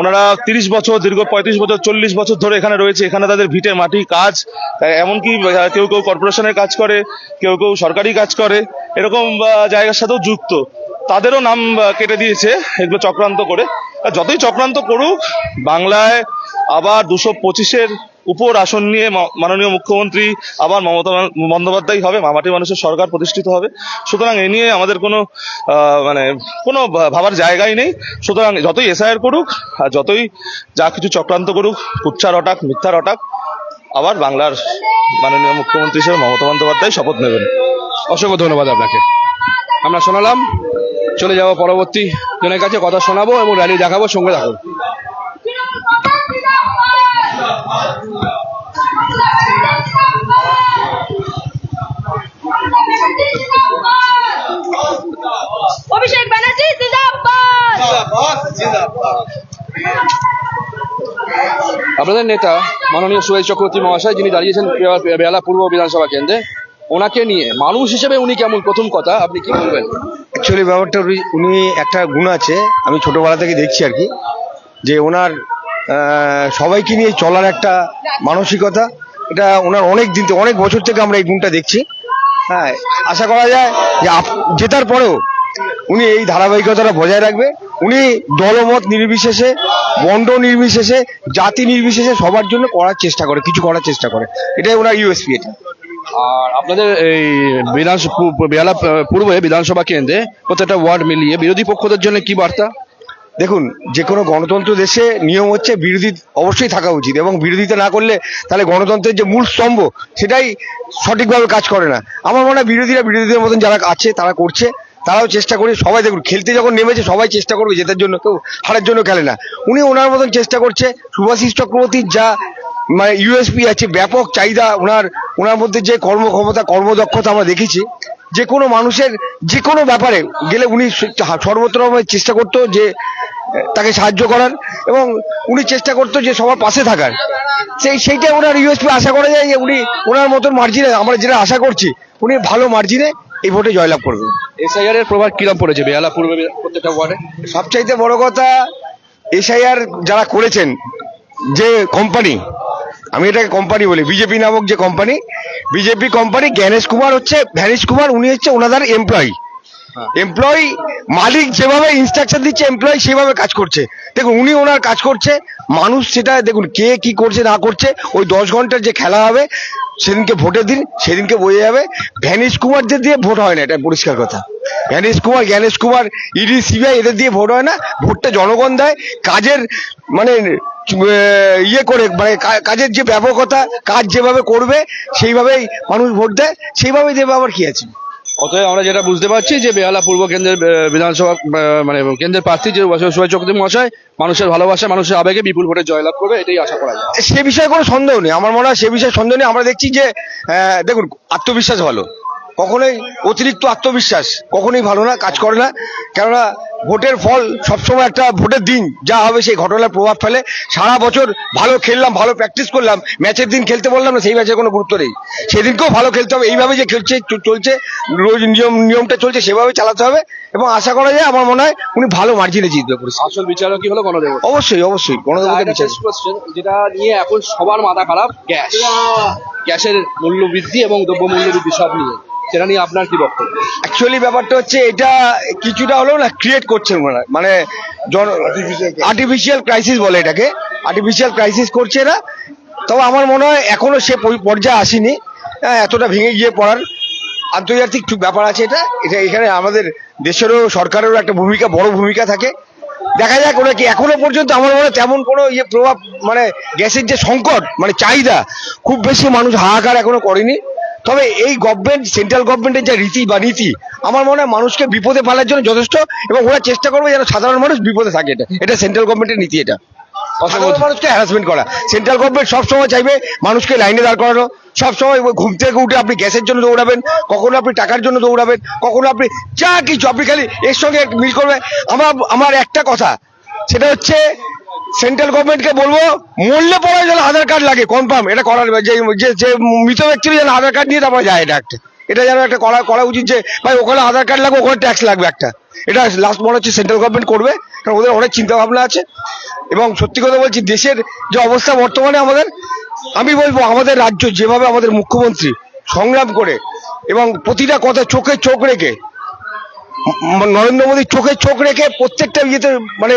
ওনারা 30 বছর, দীর্ঘ 35 বছর, 40 বছর ধরে এখানে রয়েছে। এখানে তাদের ভিটে মাটি কাজ, এমনকি কেউ কেউ কর্পোরেশনের কাজ করে, কেউ কেউ সরকারি কাজ করে, এরকম জায়গার সাথেও যুক্ত। তাদেরও নাম কেটে দিয়েছে এগুলো চক্রান্ত করে। যতই চক্রান্ত করুক, বাংলায় আবার 225-এর উপর আসন নিয়ে মাননীয় মুখ্যমন্ত্রী আবার মমতা বন্দ্যোপাধ্যায় হবে, মামাটি মানুষের সরকার প্রতিষ্ঠিত হবে। সুতরাং এ নিয়ে আমাদের কোনো ভাবার জায়গাই নেই। সুতরাং যতই এসআইআর করুক আর যতই যা কিছু চক্রান্ত করুক, কুচ্ছা রটাক, মিথ্যা রটাক, আবার বাংলার মাননীয় মুখ্যমন্ত্রী হিসেবে মমতা বন্দ্যোপাধ্যায় শপথ নেবেন। অসংখ্য ধন্যবাদ আপনাকে। আমরা শোনালাম, চলে যাবো পরবর্তী জনের কাছে, কথা শোনাবো এবং র্যালি দেখাবো, সঙ্গে থাকুন। অভিষেক ব্যানার্জি জিন্দাবাদ। আপনাদের নেতা মাননীয় সুভাষ চক্রবর্তী মহাশয়, যিনি দাঁড়িয়েছেন বেহালা পূর্ব বিধানসভা কেন্দ্রে, ওনাকে নিয়ে মানুষ হিসেবে উনি কেমন, প্রথম কথা আপনি কি বলবেন? অ্যাকচুয়ালি ব্যাপারটা উনি একটা গুণ আছে, আমি ছোটবেলা থেকে দেখছি আর কি, যে ওনার সবাইকে নিয়ে চলার একটা মানসিকতা, এটা ওনার অনেক বছর থেকে আমরা এই গুণটা দেখছি। হ্যাঁ, আশা করা যায় যে জেতার পরেও উনি এই ধারাবাহিকতাটা বজায় রাখবে। উনি দলমত নির্বিশেষে, বন্ড নির্বিশেষে, জাতি নির্বিশেষে সবার জন্য কিছু করার চেষ্টা করে। এটাই ওনার ইউএসপি। এটা আর আপনাদের এই বেহালা পূর্বে বিধানসভা কেন্দ্রে প্রত্যেকটা ওয়ার্ড মিলিয়ে বিরোধী পক্ষদের জন্য কি বার্তা? দেখুন, যে কোনো গণতন্ত্র দেশে নিয়ম হচ্ছে বিরোধী অবশ্যই থাকা উচিত, এবং বিরোধিতা না করলে তাহলে গণতন্ত্রের যে মূল স্তম্ভ সেটাই সঠিকভাবে কাজ করে না। আমার মনে হয় বিরোধীদের মতন যারা আছে তারা করছে, তারাও চেষ্টা করে। সবাই দেখুন, খেলতে যখন নেমেছে সবাই চেষ্টা করবে জেতার জন্য, কেউ হারার জন্য খেলে না। উনি ওনার মতন চেষ্টা করছে। শুভাশিস চক্রবর্তীর যা মানে ইউএসপি আছে, ব্যাপক চাহিদা ওনার মধ্যে, যে কর্মক্ষমতা, কর্মদক্ষতা আমরা দেখেছি। যে কোনো মানুষের যে কোনো ব্যাপারে গেলে উনি সর্বত্র চেষ্টা করতো যে তাকে সাহায্য করার, এবং উনি চেষ্টা করতো যে সবার পাশে থাকার। সেইটা ওনার ইউএসপি। আশা করা যায় যে উনি ওনার মতন মার্জিনে, আমরা যেটা আশা করছি, উনি ভালো মার্জিনে এই ভোটে জয়লাভ করবেন। এসআইআর এর প্রভাব কিরম পড়েছে বেহালা পূর্বে প্রত্যেকটা ওয়ার্ডে? সবচাইতে বড় কথা, এসআইআর যারা করেছেন, যে কোম্পানি, আমি এটাকে কোম্পানি বলি, বিজেপি নামক যে company, BJP company, vanish Kumar, উনি হচ্ছে ওনাদের এমপ্লয়ি। মালিক যেভাবে ইনস্ট্রাকশন দিচ্ছে, এমপ্লয়ি সেভাবে কাজ করছে। দেখুন, উনি ওনার কাজ করছে, মানুষ সেটা দেখুন কে কি করছে না করছে। ওই 10 ঘন্টার যে খেলা হবে সেদিনকে ভোটের দিন, সেদিনকে বোঝা যাবে। ভ্যানিশ কুমারদের দিয়ে ভোট হয় না, এটা পরিষ্কার কথা। Vanish Kumar, Gyanesh Kumar, ED, CBI এদের দিয়ে ভোট হয় না। ভোটটা জনগণ দেয় কাজের মানে করে, মানে কাজের যে ব্যাপকতা, কাজ যেভাবে করবে সেইভাবেই মানুষ ভোট দেয়, সেইভাবেই দেবে। আবার কি আছে? অতএব আমরা যেটা বুঝতে পারছি যে বেহালা পূর্ব কেন্দ্রের বিধানসভা মানে কেন্দ্রের প্রার্থী যে সুভাষ চক্রবর্তী মহাশয়, মানুষের ভালোবাসা, মানুষের আবেগে বিপুল ভোটে জয়লাভ করবে, এটাই আশা করা যায়। সে বিষয়ে কোনো সন্দেহ নেই, আমার মনে হয় সে বিষয়ে সন্দেহ নেই। আমরা দেখছি যে দেখুন, আত্মবিশ্বাস ভালো, কখনোই অতিরিক্ত আত্মবিশ্বাস কখনোই ভালো না, কাজ করে না। কেননা ভোটের ফল সবসময়, একটা ভোটের দিন যা হবে সেই ঘটনার প্রভাব ফেলে। সারা বছর ভালো খেললাম, ভালো প্র্যাকটিস করলাম, ম্যাচের দিন খেলতে বললাম না, সেই ম্যাচের কোনো গুরুত্ব নেই। সেদিনকেও ভালো খেলতে হবে। এইভাবে যে চলছে, রোজ নিয়মটা চলছে, সেভাবে চালাতে হবে। এবং আশা করা যায়, আমার মনে হয় উনি ভালো মার্জিনে জিতবে। আসল বিচারক কি হলো? গণদেবতা। অবশ্যই গণদেবতা বিচার। যেটা নিয়ে এখন সবার মাথা খারাপ, গ্যাসের মূল্য বৃদ্ধি এবং দ্রব্য মূল্য বৃদ্ধি সব নিয়ে সেটা নিয়ে আপনার কি বক্তব্য? অ্যাকচুয়ালি ব্যাপারটা হচ্ছে এটা কিছুটা হলেও না ক্রিয়েট করছে মানে আর্টিফিশিয়াল ক্রাইসিস বলে এটাকে, আর্টিফিশিয়াল ক্রাইসিস করছে না। তবে আমার মনে হয় এখনো সে পর্যায়ে আসেনি এতটা ভেঙে গিয়ে পড়ার। আন্তর্জাতিক ব্যাপার আছে এটা, এখানে আমাদের দেশেরও সরকারেরও একটা বড় ভূমিকা থাকে। দেখা যাক ওরা কি এখনো পর্যন্ত আমার মনে হয় তেমন কোনো প্রভাব মানে গ্যাসের যে সংকট মানে চাহিদা খুব বেশি মানুষ হাহাকার এখনো করেনি। তবে এই গভর্নমেন্ট সেন্ট্রাল গভর্নমেন্টের যে রীতি বা নীতি আমার মনে হয় মানুষকে বিপদে ফেলার জন্য যথেষ্ট, এবং ওরা চেষ্টা করবে যেন সাধারণ মানুষ বিপদে থাকে। এটা সেন্ট্রাল গভর্নমেন্টের নীতি। এটা সাধারণ মানুষকে হ্যারাসমেন্ট করা। সেন্ট্রাল গভর্নমেন্ট সবসময় চাইবে মানুষকে লাইনে দাঁড় করানো। সবসময় ঘুম থেকে উঠে আপনি গ্যাসের জন্য দৌড়াবেন, কখনো আপনি টাকার জন্য দৌড়াবেন, কখনো আপনি যা কিছু আপনি খালি এর সঙ্গে মিল করবে। আমার একটা কথা, সেটা হচ্ছে সেন্ট্রাল গভর্নমেন্টকে বলবো মরলে পরে যেন আধার কার্ড লাগে কনফার্ম। এটা করার যে মৃত ব্যক্তির যেন আধার কার্ড নিয়ে তারপরে যায়। এটা যেন একটা করা উচিত যে ভাই ওখানে আধার কার্ড লাগবে, ওখানে ট্যাক্স লাগবে একটা। এটা লাস্ট মনে হচ্ছে সেন্ট্রাল গভর্নমেন্ট করবে, কারণ ওদের অনেক চিন্তা ভাবনা আছে। এবং সত্যি কথা বলছি, দেশের যে অবস্থা বর্তমানে আমাদের, আমি বলবো আমাদের রাজ্য যেভাবে আমাদের মুখ্যমন্ত্রী সংগ্রাম করে এবং প্রতিটা কথা চোখে চোখ রেখে, নরেন্দ্র মোদীর চোখে চোখ রেখে প্রত্যেকটা ইয়েতে মানে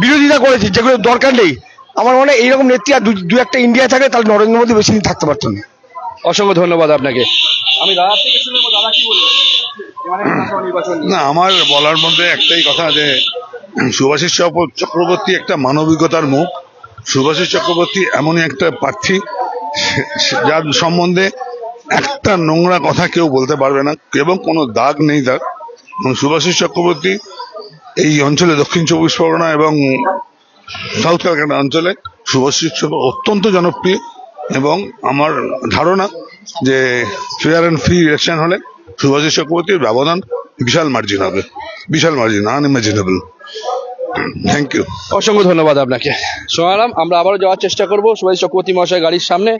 বিরোধিতা করেছে যেগুলো দরকার নেই। আমার মনে হয় এইরকম নেত্রী আর দু একটা ইন্ডিয়া থাকে তাহলে নরেন্দ্র মোদী বেশি দিন থাকতে পারতেন না। অসংখ্য ধন্যবাদ আপনাকে। আমি দাদা থেকে শুনে নেবো, দাদা কি বলবেন এবারে বিধানসভা নির্বাচন নিয়ে? না, আমার বলার মধ্যে একটাই কথা যে শুভাশিস চক্রবর্তী একটা মানবিকতার মুখ। শুভাশিস চক্রবর্তী এমনই একটা প্রার্থী যার সম্বন্ধে একটা নোংরা কথা কেউ বলতে পারবে না এবং কোনো দাগ নেই তার। এবং শুভাশিস চক্রবর্তী এই অঞ্চলে দক্ষিণ চব্বিশ পরগনা এবং সাউথ ক্যালকাটা অঞ্চলে শুভাশিস অত্যন্ত জনপ্রিয়। এবং আমার ধারণা যে ফেয়ার অ্যান্ড ফ্রি ইলেকশন হলে শুভাশিস চক্রবর্তীর ব্যবধান বিশাল মার্জিন হবে, বিশাল মার্জিন, আনইমাজিনেবল। Thank you. অসংখ্য ধন্যবাদ আপনাকে। সোনারাম, আমরা আবারও যাওয়ার চেষ্টা করবো শুভাশিস চক্রবর্তী মহাশয় গাড়ির সামনে।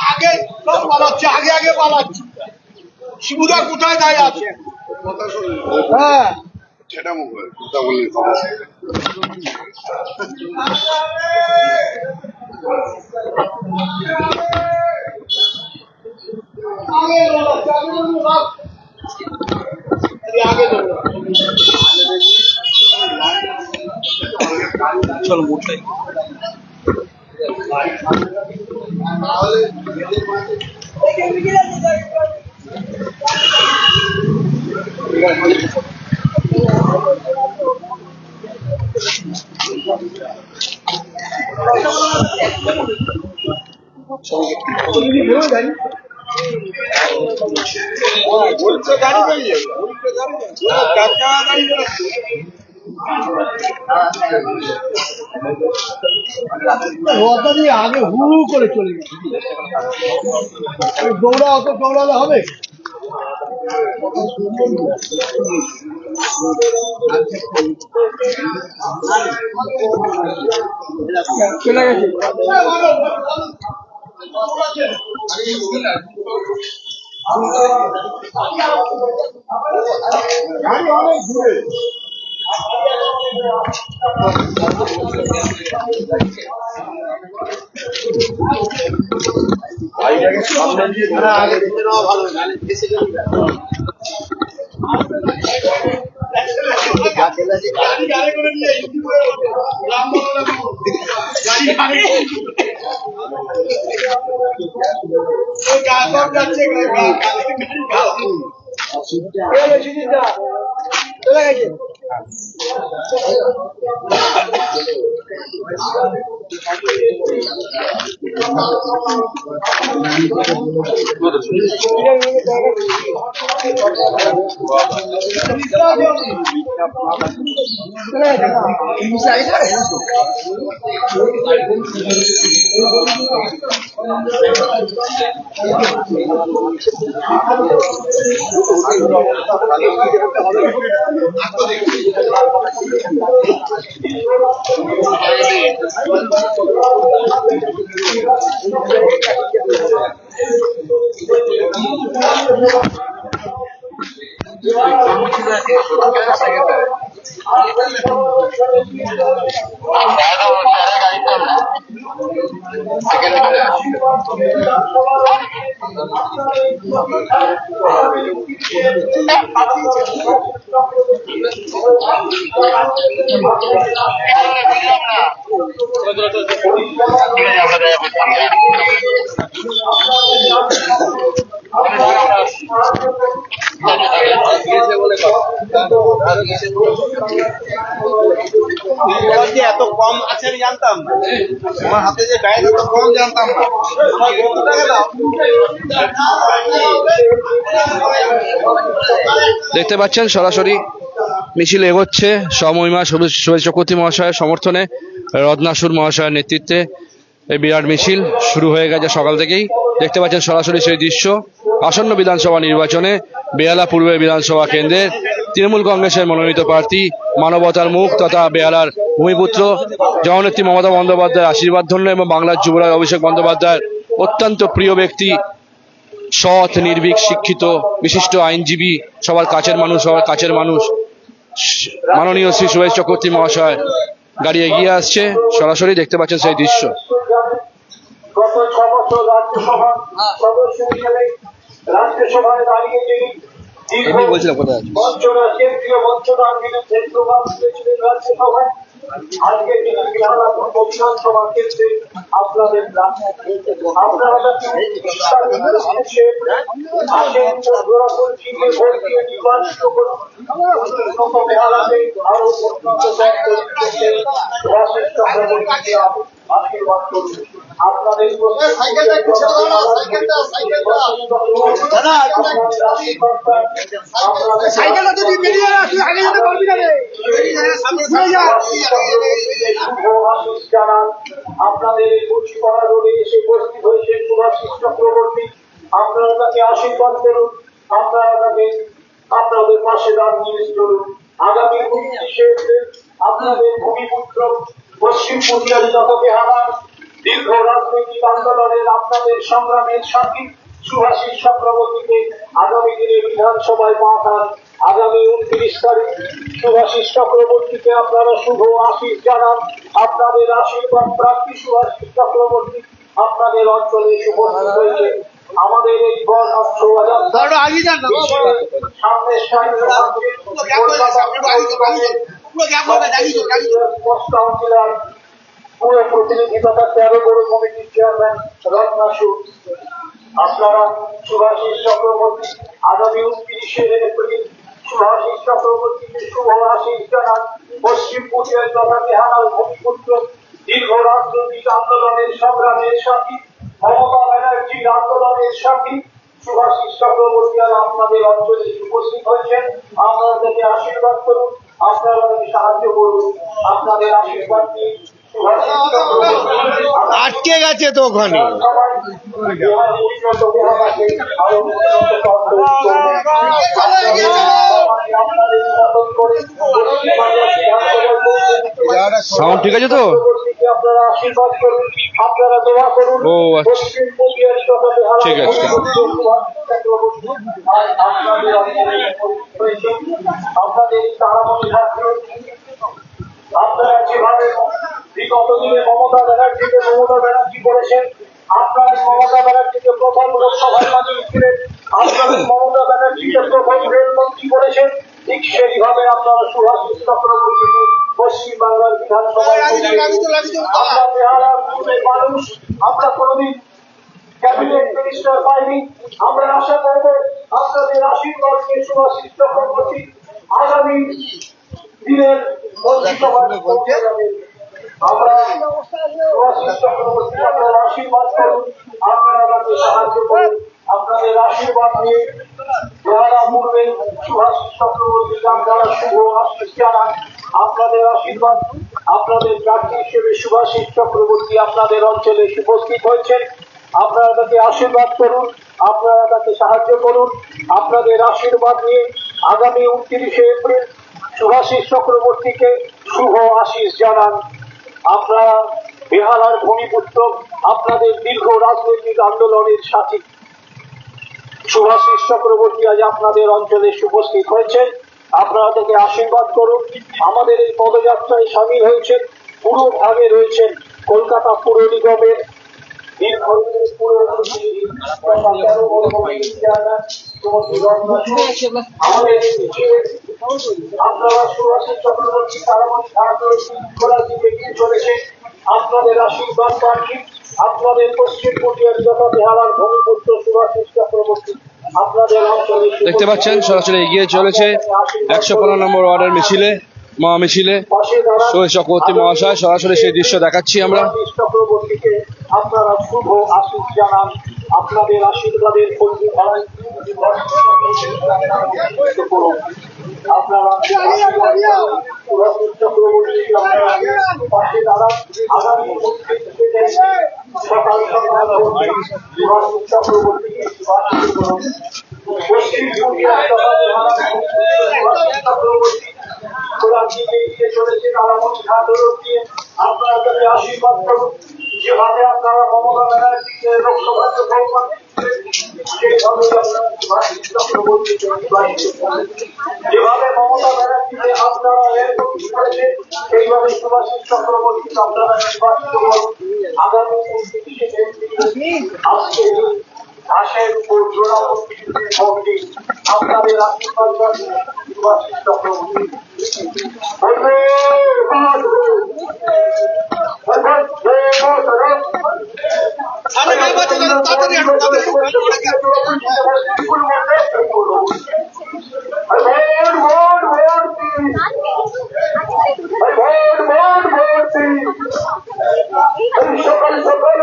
আগে সব পালাচ্ছে, আগে আগে পালাচ্ছে। শিবুদা কোথায় দাঁড়িয়ে আছে? হ্যাঁ, সেটা কথা বললে চলো মোটাই আগে হু করে চলে গেছে। দৌড়া অত দৌড়ালে হবে? চলে গেছে। গাড়ি অনেক দূরে। সামনে দিয়ে আগে দেখে নেওয়া ভালো। চলে গেছে। এত কম আছে আমি জানতাম না, আমার হাতে যে ব্যাগ এত কম জানতাম না। আমার বন্ধুটাকে দাও। দেখতে পাচ্ছেন সরাসরি মিছিল এগোচ্ছে সমমহিমা সুভাষ চক্রবর্তী মহাশয়ের সমর্থনে রত্নাসুর মহাশয়ের নেতৃত্বে এই বিরাট মিছিল শুরু হয়ে গেছে সকাল থেকেই। দেখতে পাচ্ছেন সরাসরি সেই দৃশ্য আসন্ন বিধানসভা নির্বাচনে বেহালা পূর্ব বিধানসভা কেন্দ্রের তৃণমূল কংগ্রেসের মনোনীত প্রার্থী মানবতার মুখ তথা বেহালার ভূমিপুত্র জননেত্রী মমতা বন্দ্যোপাধ্যায়ের আশীর্বাদ ধন্য এবং বাংলার যুবরাজ অভিষেক বন্দ্যোপাধ্যায়ের অত্যন্ত প্রিয় ব্যক্তি, সৎ নির্ভীক শিক্ষিত বিশিষ্ট আইনজীবী, সবার কাছের মানুষ মাননীয় শ্রী সুভাষ চক্রবর্তী মহাশয় গাড়ি এগিয়ে আসছে। সরাসরি দেখতে পাচ্ছেন সেই দৃশ্য। গত 6 বছর রাজ্যসভার সদস্য হিসেবে রাজ্যসভায় দাঁড়িয়ে তিনি বঞ্চনা কেন্দ্রীয় বঞ্চনার বিরুদ্ধে প্রভাব দিয়েছিলেন রাজ্যসভায়। আজকে তিনি বিধানসভা কেন্দ্রে আপনাদের আপনারা ভোট দিয়ে নির্বাচিত করুন। আরো আশীর্বাদ করুন। আপনাদের আপনাদের এই মুর্শিপাড়া রোডে এসে উপস্থিত হয়েছে সুভাষিস চক্রবর্তী। আপনারা তাকে আশীর্বাদ করুন, আপনারা তাকে আপনাদের পাশে দাঁড়িয়ে চলুন। আগামী 29শে এপ্রিল আপনাদের ভূমিপুত্র পশ্চিম পূর্ণিয়ার যত বেহালার দীর্ঘ রাজনৈতিক আন্দোলনের আপনাদের সংগ্রামের সাথী সুভাষিস চক্রবর্তীকে আগামী দিনে বিধানসভায় পাঠান। আগামী 29 তারিখ সুভাষিস চক্রবর্তীকে আপনারা শুভ আশীষ জানান। আপনাদের আশীর্বাদ প্রাপ্তি সুভাষিস চক্রবর্তী আপনাদের অঞ্চলে উপস্থিত হয়েছে। আমাদের এই বর্ণাঢ্য সামনের কাউন্সিলর পুরো প্রতিনিধি তথা 13 বড় কমিটির চেয়ারম্যান রত্নাসু, আপনারা সুভাষিস চক্রবর্তী আগামী 29শে এপ্রিল সুভাষিস চক্রবর্তীকে শুভ আশীষ জানান। পশ্চিম পূর্ণিয়ার তথা বেহালার ভূমিপুত্র দীর্ঘ রাজনৈতিক আন্দোলনের সংগ্রামের সাথী মমতা ব্যানার্জির আন্দোলনের সাথী সুভাষিস চক্রবর্তী আর আপনাদের অঞ্চলে উপস্থিত হয়েছেন। আপনারা তাকে আশীর্বাদ করুন, আপনারা তাকে সাহায্য করুন। আপনাদের আশীর্বাদ নিয়ে আটকে গেছে তো ওখানে। সাউন্ড ঠিক আছে তো? আপনারা আশীর্বাদ করুন, আপনারা দোয়া করুন। ও আচ্ছা, ঠিক আছে। আপনাদের তারামণি ঠাকুর আপনারা যেভাবে বিগত দিনে মমতা ব্যানার্জি করেছেন, আপনারা মমতা ব্যানার্জিকে প্রথম লোকসভায় পাঠিয়েছিলেন, আপনারা মমতা ব্যানার্জিকে প্রথম রেলমন্ত্রী করেছেন, ঠিক সেইভাবে আপনারা সুভাষিস চক্রবর্তীকে পশ্চিমবাংলার বিধানসভায় আমরা বেহালার মানুষ, আমরা কোনোদিন ক্যাবিনেট মিনিস্টার পাইনি। আমরা আশা করব আপনাদের আশীর্বাদ নিয়ে সুভাষিস চক্রবর্তী আগামী দিনের বঞ্চিত আমরা সুভাষিস চক্রবর্তী আপনার আশীর্বাদ করুন, আপনারা তাকে সাহায্য করুন, আপনাদের আশীর্বাদ নিয়ে যারা পূর্বের সুভাষিস চক্রবর্তীকে আপনারা শুভ আশীষ জানান। আপনাদের আশীর্বাদ, আপনাদের প্রার্থী হিসেবে সুভাষিস চক্রবর্তী আপনাদের অঞ্চলে উপস্থিত হয়েছেন। আপনারা তাকে আশীর্বাদ করুন, আপনারা তাকে সাহায্য করুন। আপনাদের আশীর্বাদ নিয়ে আগামী 29শে এপ্রিল সুভাষিস চক্রবর্তীকে শুভ আশীষ জানান। আপনারা বেহালার ভূমিপুত্র, আপনাদের দীর্ঘ রাজনৈতিক আন্দোলনের সাথী সুভাষিস চক্রবর্তী আজ আপনাদের অঞ্চলে উপস্থিত হয়েছেন। আপনারা তাকে আশীর্বাদ করুন। আমাদের এই পদযাত্রায় সামিল হয়েছেন, পুরো ভাগে রয়েছেন কলকাতা পুর নিগমের দীর্ঘদিনের পুরমন্ত্রী আমাদের আপনারা সুভাষিস চক্রবর্তী তারামণি ঘাটে এগিয়ে চলেছেন। আপনাদের আশীর্বাদ পাচ্ছি। আপনাদের পশ্চিম পটিয়ার যথা বেহালার ভূমিপুত্র সুভাষিস চক্রবর্তী আপনাদের অঞ্চলে দেখতে পাচ্ছেন সরাসরি এগিয়ে চলেছে 115 নম্বর ওয়ার্ডের মিছিলে, মহামিছিলে সুভাষ চক্রবর্তী মহাশয়। সরাসরি সেই দৃশ্য দেখাচ্ছি আমরা। সুভাষিস চক্রবর্তীকে আপনারা শুভ আশীষ জানান। আপনাদের আশীর্বাদের কল্পি ধারায় আপনারা সুভাষিস চক্রবর্তী পাশে দাঁড়ান। আগামী সকাল সকাল সুভাষিস চক্রবর্তীকে পশ্চিম চক্রবর্তী এগিয়ে চলেছেন তারামণি ঘাট দিয়ে। আপনারা তাকে আশীর্বাদ করুন। যেভাবে আপনারা মমতা ব্যানার্জিকে লোকসভাতে ভোট সেইভাবে সুভাষিস চক্রবর্তীকে যেভাবে মমতা ব্যানার্জিকে আপনারা করেছেন সেইভাবে সুভাষিস চক্রবর্তীকে আপনারা নির্বাচিত করুন। আগামী আজকে ঘাসের উপর জোড়া ভক্তি আপনাদের আশীর্বাদ সুভাষিস চক্রবর্তী সকাল সকাল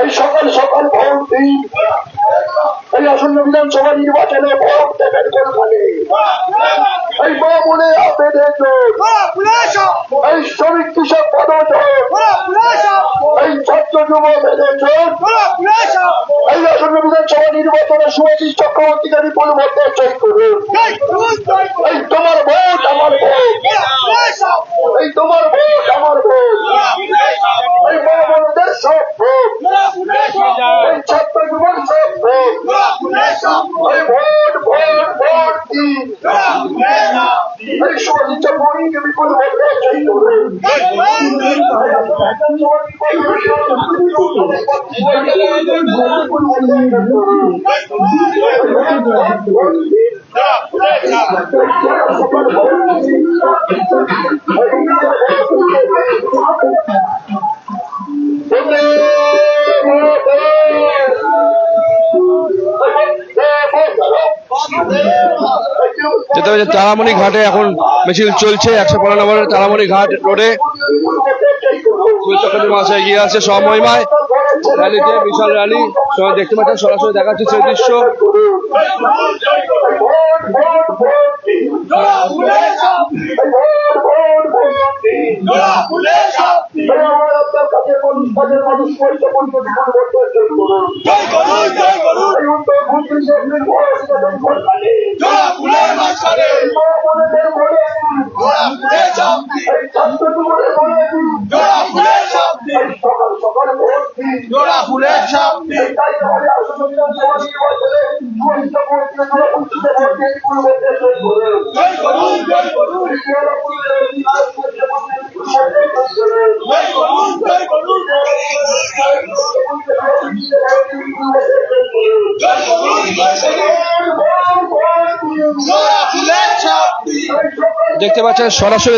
এই সকাল সকাল ভোট দিন। এই আসন্ন বিধানসভা নির্বাচনে ভোট দেবেন কোনখানে? এই মা বলে আবেদন, এই শ্রমিক কৃষক পদজোট, এই ছাত্র যুব বেদজোট, এই আসন্ন বিধানসভা নির্বাচনে সুভাষিস চক্রবর্তীকে বিপুল ভোটে জয় করুন। এই তোমার ভোট আমার ভোট, এই তোমার ভোট আমার ভোট, এই মা বোনদের সব ভোট, এই ছাত্র যুবক সব ভোট, এই ভোট ভোট ভোট দিন। এই সুভাষিস চক্রবর্তীকে বিপুল ভোটে জয় করুন। যেতে হচ্ছে তারামণি ঘাটে এখন মিছিল চলছে। 115 নম্বরের তারামণি ঘাট রোডে সুভাষ চক্রবর্তী মহাশয় এগিয়ে আছে সমমহিমায় র্যালিতে, বিশাল র্যালি। সবাই দেখতে পাচ্ছেন, সরাসরি দেখাচ্ছে সেই দৃশ্য। জোড়া ফুলের সামনে জয় করুন। দেখতে পাচ্ছেন সরাসরি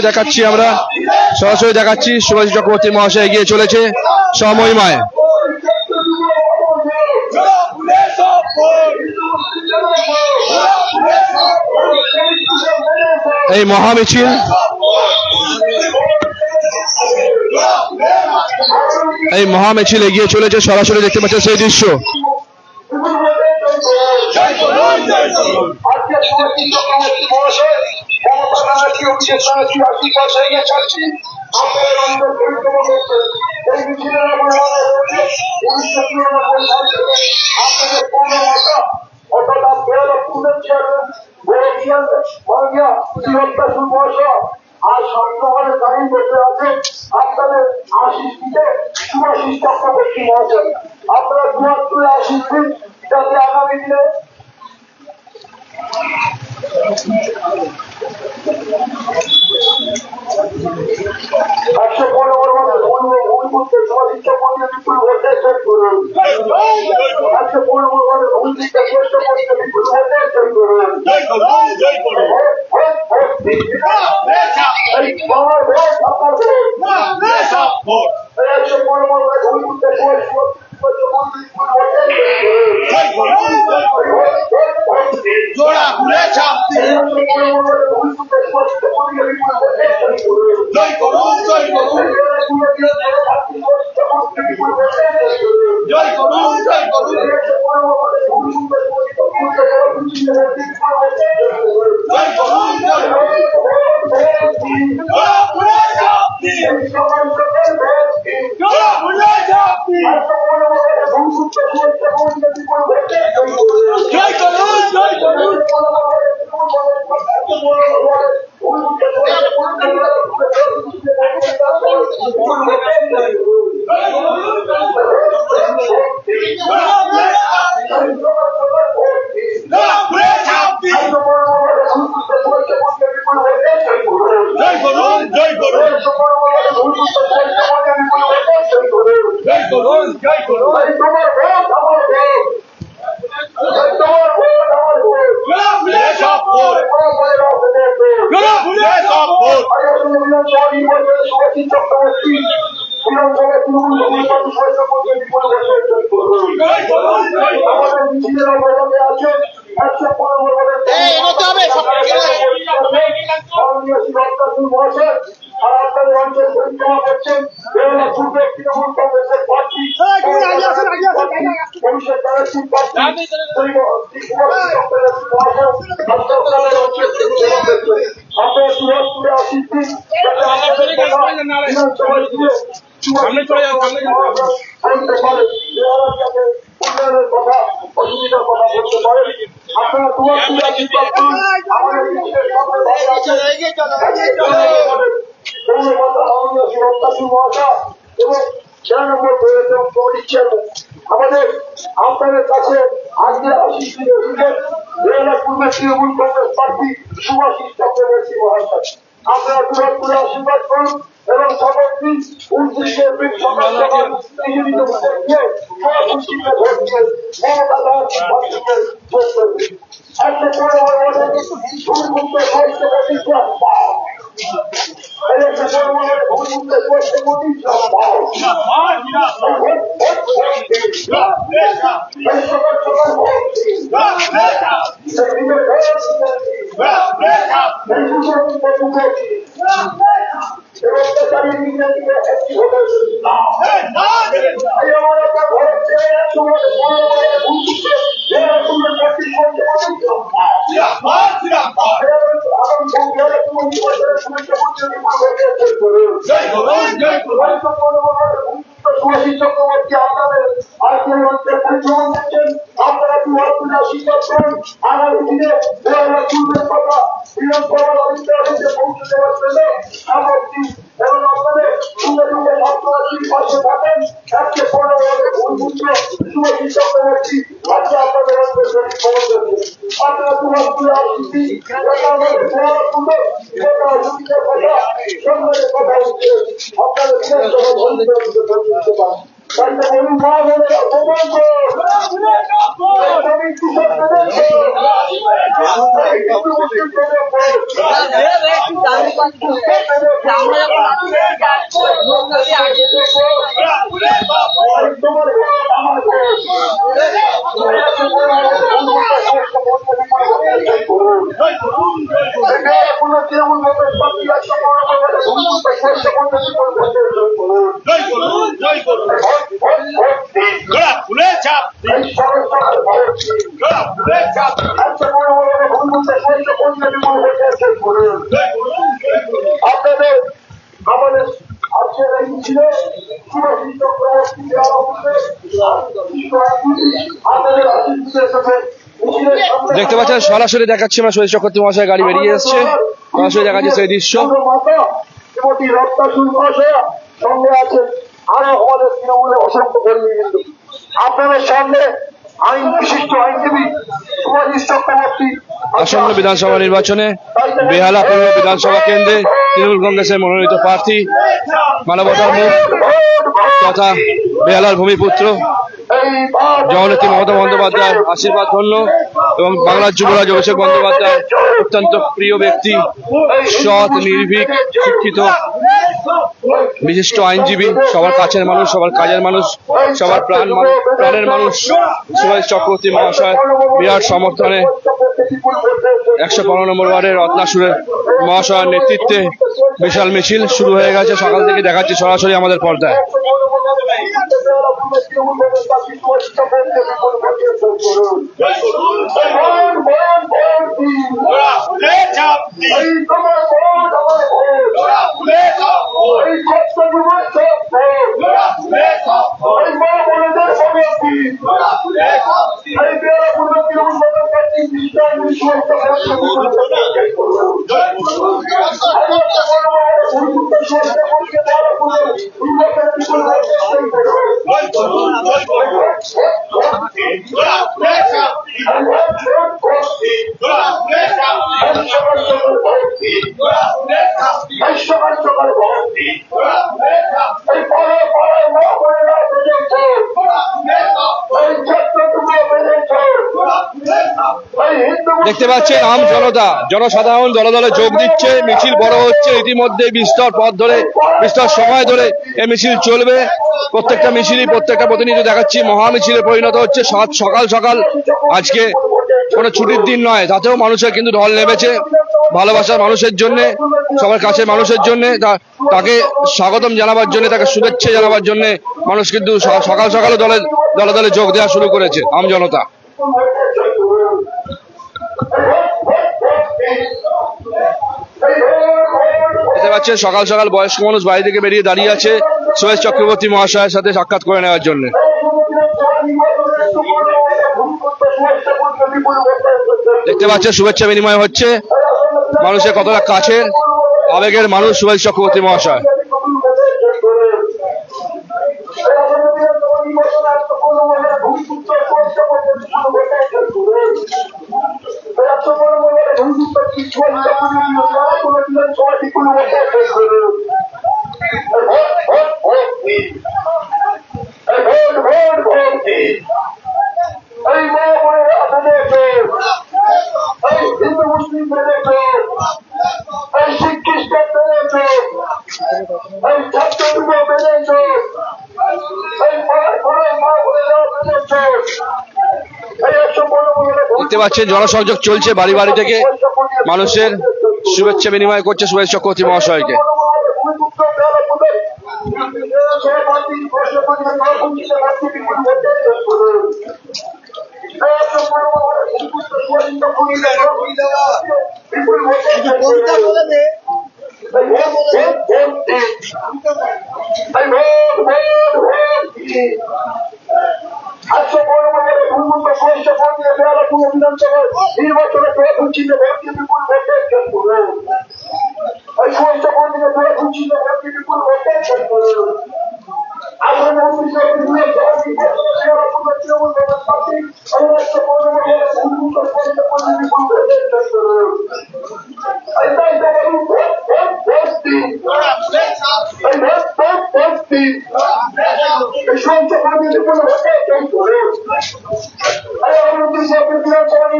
দেখাচ্ছি সুভাষিস চক্রবর্তী মহাশয় এগিয়ে চলেছে সমহিমায়। এই মহামিছিল এগিয়ে চলেছে, সরাসরি দেখতে পাচ্ছেন সেই দৃশ্য। আর সন্ধ্যা দাঁড়িয়ে বসে আছে আপনাদের আশিস দিতে সুভাষিস চক্রবর্তী মহাশয়। আপনারা দুয়ার তুলে আশিস দিন যাতে আগামী দিনে আমাদের আপনাদের কাছে আজকে আশিস তৃণমূল কংগ্রেস প্রার্থী সুভাষিস চক্রবর্তী মহাশয় আপনারা তুলে তুলে আশীর্বাদ করুন এবং সকলকে 29শে এপ্রিল সকাল সকাল নিবেদিত ভোট দিয়ে সভাপতিকে ভোট দিয়ে মমতা প্রার্থীকে ভোট করবে। একটা করে ভূমিমুক্ত বয়স্ক প্রতিষ্ঠা সুভাষিস চক্রবর্তী আপনাদের আজকের মধ্যে পরিশ্রম দিচ্ছেন আপনারা স্বীকার করুন আগামী দিনে কথা বিধানসভার অধিকারীদের পৌঁছে দেওয়ার জন্য সামর্থ্য এবং আপনাদের সুন্দর ছাত্রছাত্রীর পাশে থাকেন আজকে সুভাষিস চক্রবর্তী আজকে আপনাদের খবর দেবেন আপনারা তুলে আসছি আপনাদের কথা হচ্ছে আপনাদের বিধানসভা বলতে পারেন আপনাদের আমাদের আজকের এই মিছিলে শুভাশিস চক্রবর্তী আপনাদের আশীর্বাদের সাথে মিছিলের সামনে দেখতে পাচ্ছেন সরাসরি দেখাচ্ছি আমরা সুভাষ চক্রবর্তী মহাশয় গাড়ি বেরিয়ে এসছে, সরাসরি দেখাচ্ছি সেই দৃশ্য। মাতা শ্রীমতী রত্না সুর মহাশয়া সঙ্গে আছেন আরো আমাদের তৃণমূলের অসংখ্য কর্মী কিন্তু আপনাদের সামনে আইন বিশিষ্ট আইনজীবী শুভাশিস চক্রবর্তী আসন্ন বিধানসভা নির্বাচনে বেহালা পূর্ব বিধানসভা কেন্দ্রে তৃণমূল কংগ্রেসের মনোনীত প্রার্থী মানবতার মুখ তথা বেহালার ভূমিপুত্র জগনেত্রী মমতা বন্দ্যোপাধ্যায় আশীর্বাদ ধন্য এবং বাংলার যুবরাজ অভিষেক বন্দ্যোপাধ্যায় অত্যন্ত প্রিয় ব্যক্তি, সৎ, নির্ভীক, শিক্ষিত, বিশিষ্ট আইনজীবী, সবার কাছের মানুষ, সবার কাজের মানুষ, সবার প্রাণের মানুষ সুভাষ চক্রবর্তী মহাশয় বিরাট সমর্থনে 115 নম্বর ওয়ার্ডের রত্নাসুরের মহাশয়ের নেতৃত্বে বিশাল মিছিল শুরু হয়ে গেছে। সকাল থেকে দেখাচ্ছি সরাসরি আমাদের পর্দায়। দেখতে পাচ্ছেন আম জনতা, জনসাধারণ দলে দলে যোগ দিচ্ছে, মিছিল বড় হচ্ছে। ইতিমধ্যে বিস্তর পথ ধরে, বিস্তর সময় ধরে এই মিছিল চলবে। প্রত্যেকটা মিছিলই, প্রত্যেকটা প্রতিনিধি দেখাচ্ছি মহা মিছিলে পরিণত হচ্ছে। সকাল সকাল আজকে কোনো ছুটির দিন নয়, তাতেও মানুষের কিন্তু ঢল নেমেছে ভালোবাসার মানুষের জন্য, সবার কাছে মানুষের জন্য, তাকে স্বাগতম জানাবার জন্য, তাকে শুভেচ্ছা জানাবার জন্য মানুষ কিন্তু সকাল সকালে দলে দলে যোগ দেওয়া শুরু করেছে আম জনতা। দেখতে পাচ্ছেন সকাল সকাল বয়স্ক মানুষ বাড়ি থেকে বেরিয়ে দাঁড়িয়ে আছে সুভাষ চক্রবর্তী মহাশয়ের সাথে সাক্ষাৎ করে নেওয়ার জন্য। দেখতে পাচ্ছেন শুভেচ্ছা বিনিময় হচ্ছে, মানুষের কতটা কাছের আবেগের মানুষ সুভাষ চক্রবর্তী মহাশয়। দেখতে পাচ্ছেন জনসংযোগ চলছে, বাড়ি বাড়ি থেকে মানুষের শুভেচ্ছা বিনিময় করছে সুভাষ চক্রবর্তী মহাশয়কে।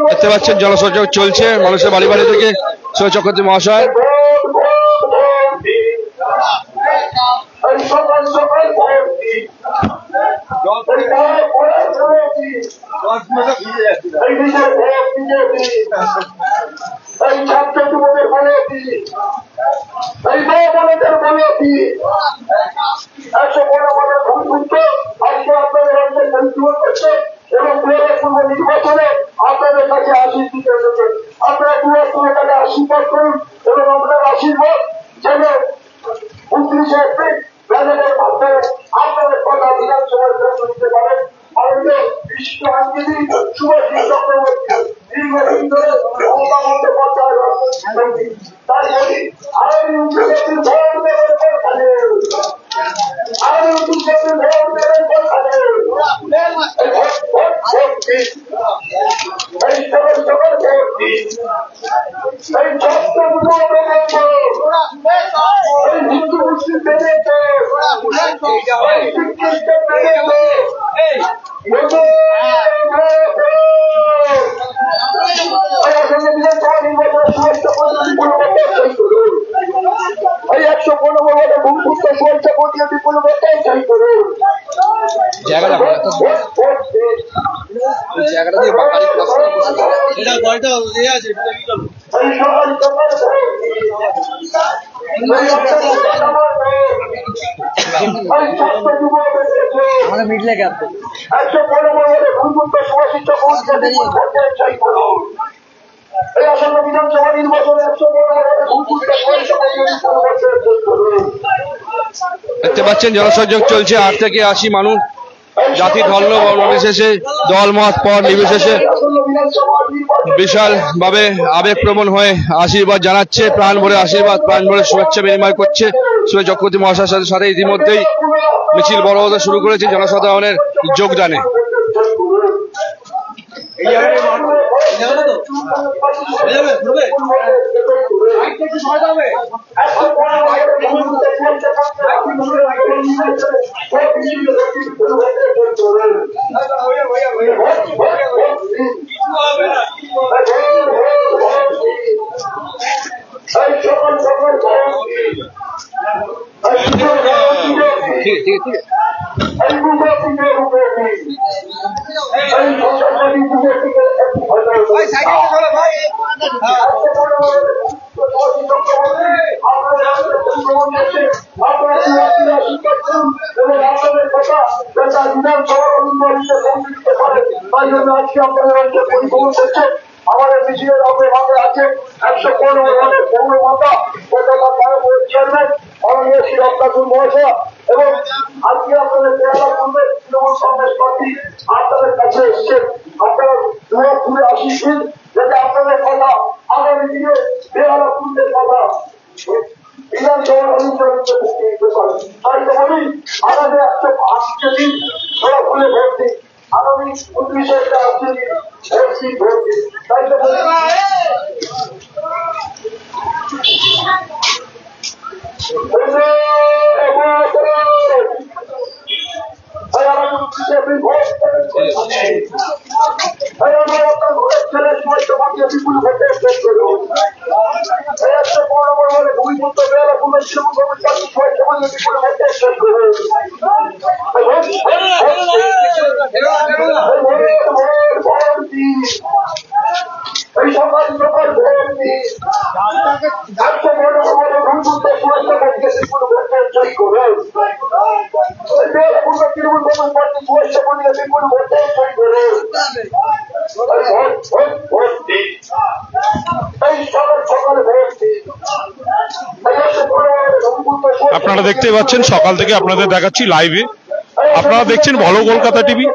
দেখতে পাচ্ছেন জনসংযোগ চলছে, মানুষের বাড়ি বাড়ি থেকে সুভাষ চক্রবর্তী মহাশয় এই দেশের ভোট বিজেপি, এই ছাত্র যুবদের বিরোধী, এই মা বোনেদের বিরোধী, 115 ভোট করছে আজকে আপনাদের রাজ্যে পরিচালনা করছে এবং 2016 নির্বাচনে আপনাদের কাছে আশীষ দিতে এসেছে। আপনারা 2016 টাকা আশীর্বাদ করুন এবং আপনার আশীর্বাদ যেন 29 এপ্রিল ব্যালটের মাধ্যমে আপনাদের কথা বিধানসভায় পৌঁছে দিতে পারেন। ভারতীয় বিশিষ্ট আইনজীবী সুভাষিস চক্রবর্তী দীর্ঘদিন ধরে মমতা বন্দ্যোপাধ্যায়ের রাজনীতি, তাই বলি আগামী 29 এপ্রিল ভোট দেবেন কোনখানে, আগামী 29 এপ্রিল ভোট দেবেন কোনখানে, ভোট দিন, এই সকাল সকাল ভোট দিন, এই ছাত্র যুবক বেড়েছে, এই হিন্দু মুসলিম বেড়েছে, এই শিক্ষিত বেড়েছে, এই 115 ভোটে ভূমিপুত্র শুভেচ্ছা পত্রিকা বিপুল ভোটে জয় করুন। জায়গাটা দিয়ে বাঙালি এই সকাল সকাল আমরা মিটলে গেছে 115 ভোটে ভূমিপুত্র শুভাশিস চক্রবর্তী বিপুল ভোটে জয় করুন। এই আসন্ন বিধানসভা নির্বাচনে 115 ভোটে ভূমিপুত্র শুভাশিস চক্রবর্তী বিপুল ভোটে জয় করুন। দেখতে পাচ্ছেন জনসংযোগ চলছে 8 থেকে 80 মানুষ, জাতি ধর্ম বর্ণ নির্বিশেষে, দল মত পথ নির্বিশেষে বিশাল ভাবে আবেগপ্রবণ হয়ে আশীর্বাদ জানাচ্ছে, প্রাণ ভরে আশীর্বাদ, প্রাণ ভরে শুভেচ্ছা বিনিময় করছে সুভাষ চক্রবর্তী মহাশয়ের সাথে সাথে। ইতিমধ্যেই মিছিল বড় হতে শুরু করেছে জনসাধারণের যোগদানে। ঠিক আছে। আমাদের মিছিলের অগ্রভাগে আছে 115 ভোটের পৌরমাতা চেয়ারম্যান মাননীয় শ্রী রত্নাকুর মহাশয় এবং আজকে আপনাদের বেহালা পূর্বে তৃণমূল কংগ্রেস প্রার্থী আপনাদের কাছে এসছেন। আপনারা দূরে দূরে আসিয়েছেন যাতে আপনাদের কথা আগামী দিনে বেহালা পূর্বের কথা বিধানসভার অনুপ্রাণিত দিতে পারে। তাই তো বলি আমাদের 108 দিন সবাই ভুলে ভোট দিন, আগামী 29 একটা আসছে দিন ভোট দিন। তাই তো বলি এই সকাল সকাল ভোট দিন, 115 ভোটে ভূমিপুত্র শুভেচ্ছা পত্রিকা বিপুল ভোটে জয় করুন। পূর্ব তৃণমূল কংগ্রেস প্রার্থী শুভেচ্ছা পত্রিকা বিপুল ভোটে জয় করুন। ভোট দিন, এই সকাল সকাল ভোট দিন। আপনারা দেখতে পাচ্ছেন সকাল থেকে আপনাদের দেখাচ্ছি লাইভে। আপনারা দেখছেন ভালো কলকাতা টিভি।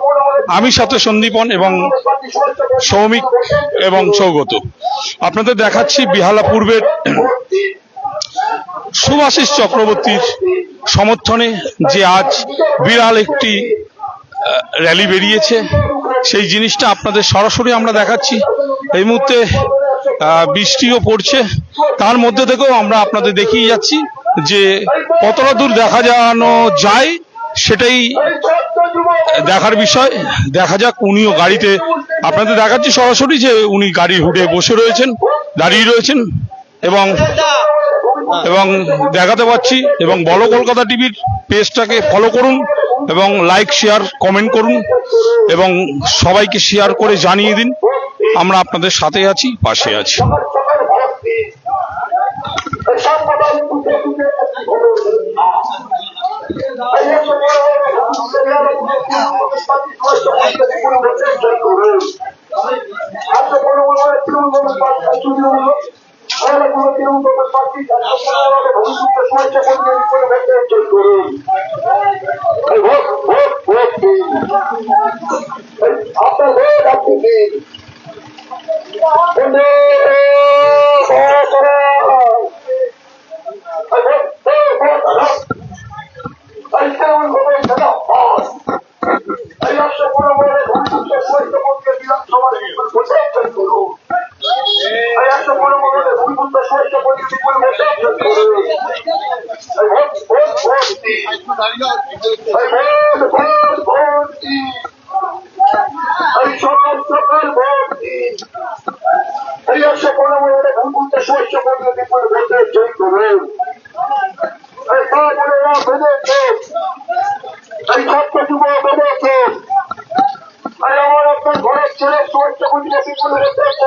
আমি সাথে সন্দীপন এবং সৌমিক এবং সৌগত। আপনাদের দেখাচ্ছি বেহালা পূর্বের শুভাশিস চক্রবর্তীর সমর্থনে যে আজ বিরাট একটি র্যালি বেরিয়েছে, সেই জিনিসটা আপনাদের সরাসরি আমরা দেখাচ্ছি। এই মুহূর্তে বৃষ্টিও পড়ছে, তার মধ্যে থেকেও আমরা আপনাদের দেখিয়ে যাচ্ছি যে কতটা দূর দেখা যানো যায় সেটাই দেখার বিষয়। দেখা যাক। উনিও গাড়িতে, আপনাদের দেখাচ্ছি সরাসরি যে উনি গাড়ির হুডে বসে রয়েছেন, দাঁড়িয়ে রয়েছেন এবং দেখাতে পাচ্ছি। এবং বলো কলকাতা টিভির পেজটাকে ফলো করুন এবং লাইক শেয়ার কমেন্ট করুন এবং সবাইকে শেয়ার করে জানিয়ে দিন আমরা আপনাদের সাথে আছি, পাশে আছি।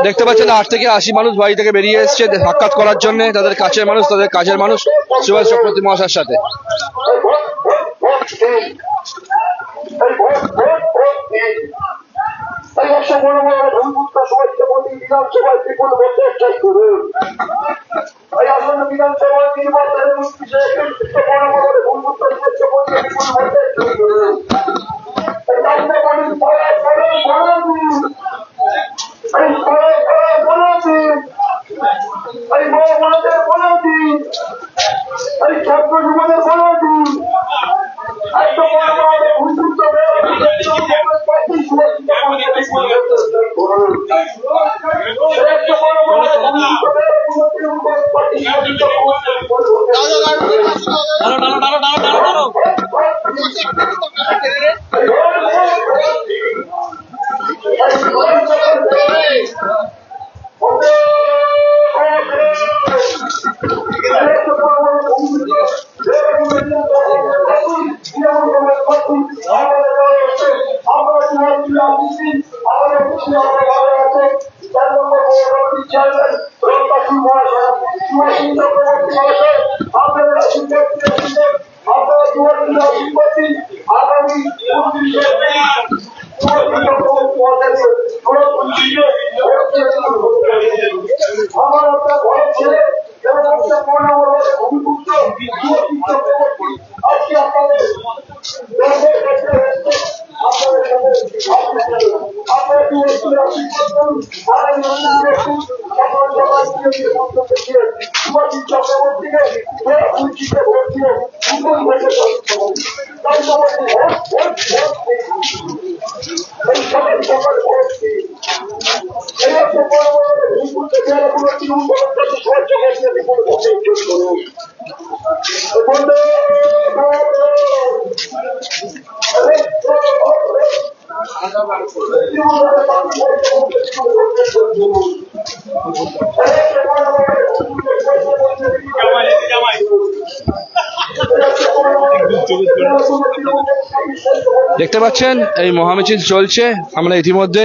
দেখতে পাচ্ছেন 8 থেকে 80 মানুষ বাড়ি থেকে বেরিয়ে এসছে সাক্ষাৎ করার জন্য তাদের কাছের মানুষ, তাদের কাজের মানুষ সুভাষ চক্রবর্তী মহাশয়ের সাথে। দেখতে পাচ্ছেন এই মহামিছিল চলছে, আমরা ইতিমধ্যে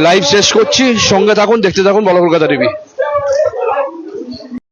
লাইভ শেষ করছি, সঙ্গে থাকুন, দেখতে থাকুন বলো কলকাতা টিভি।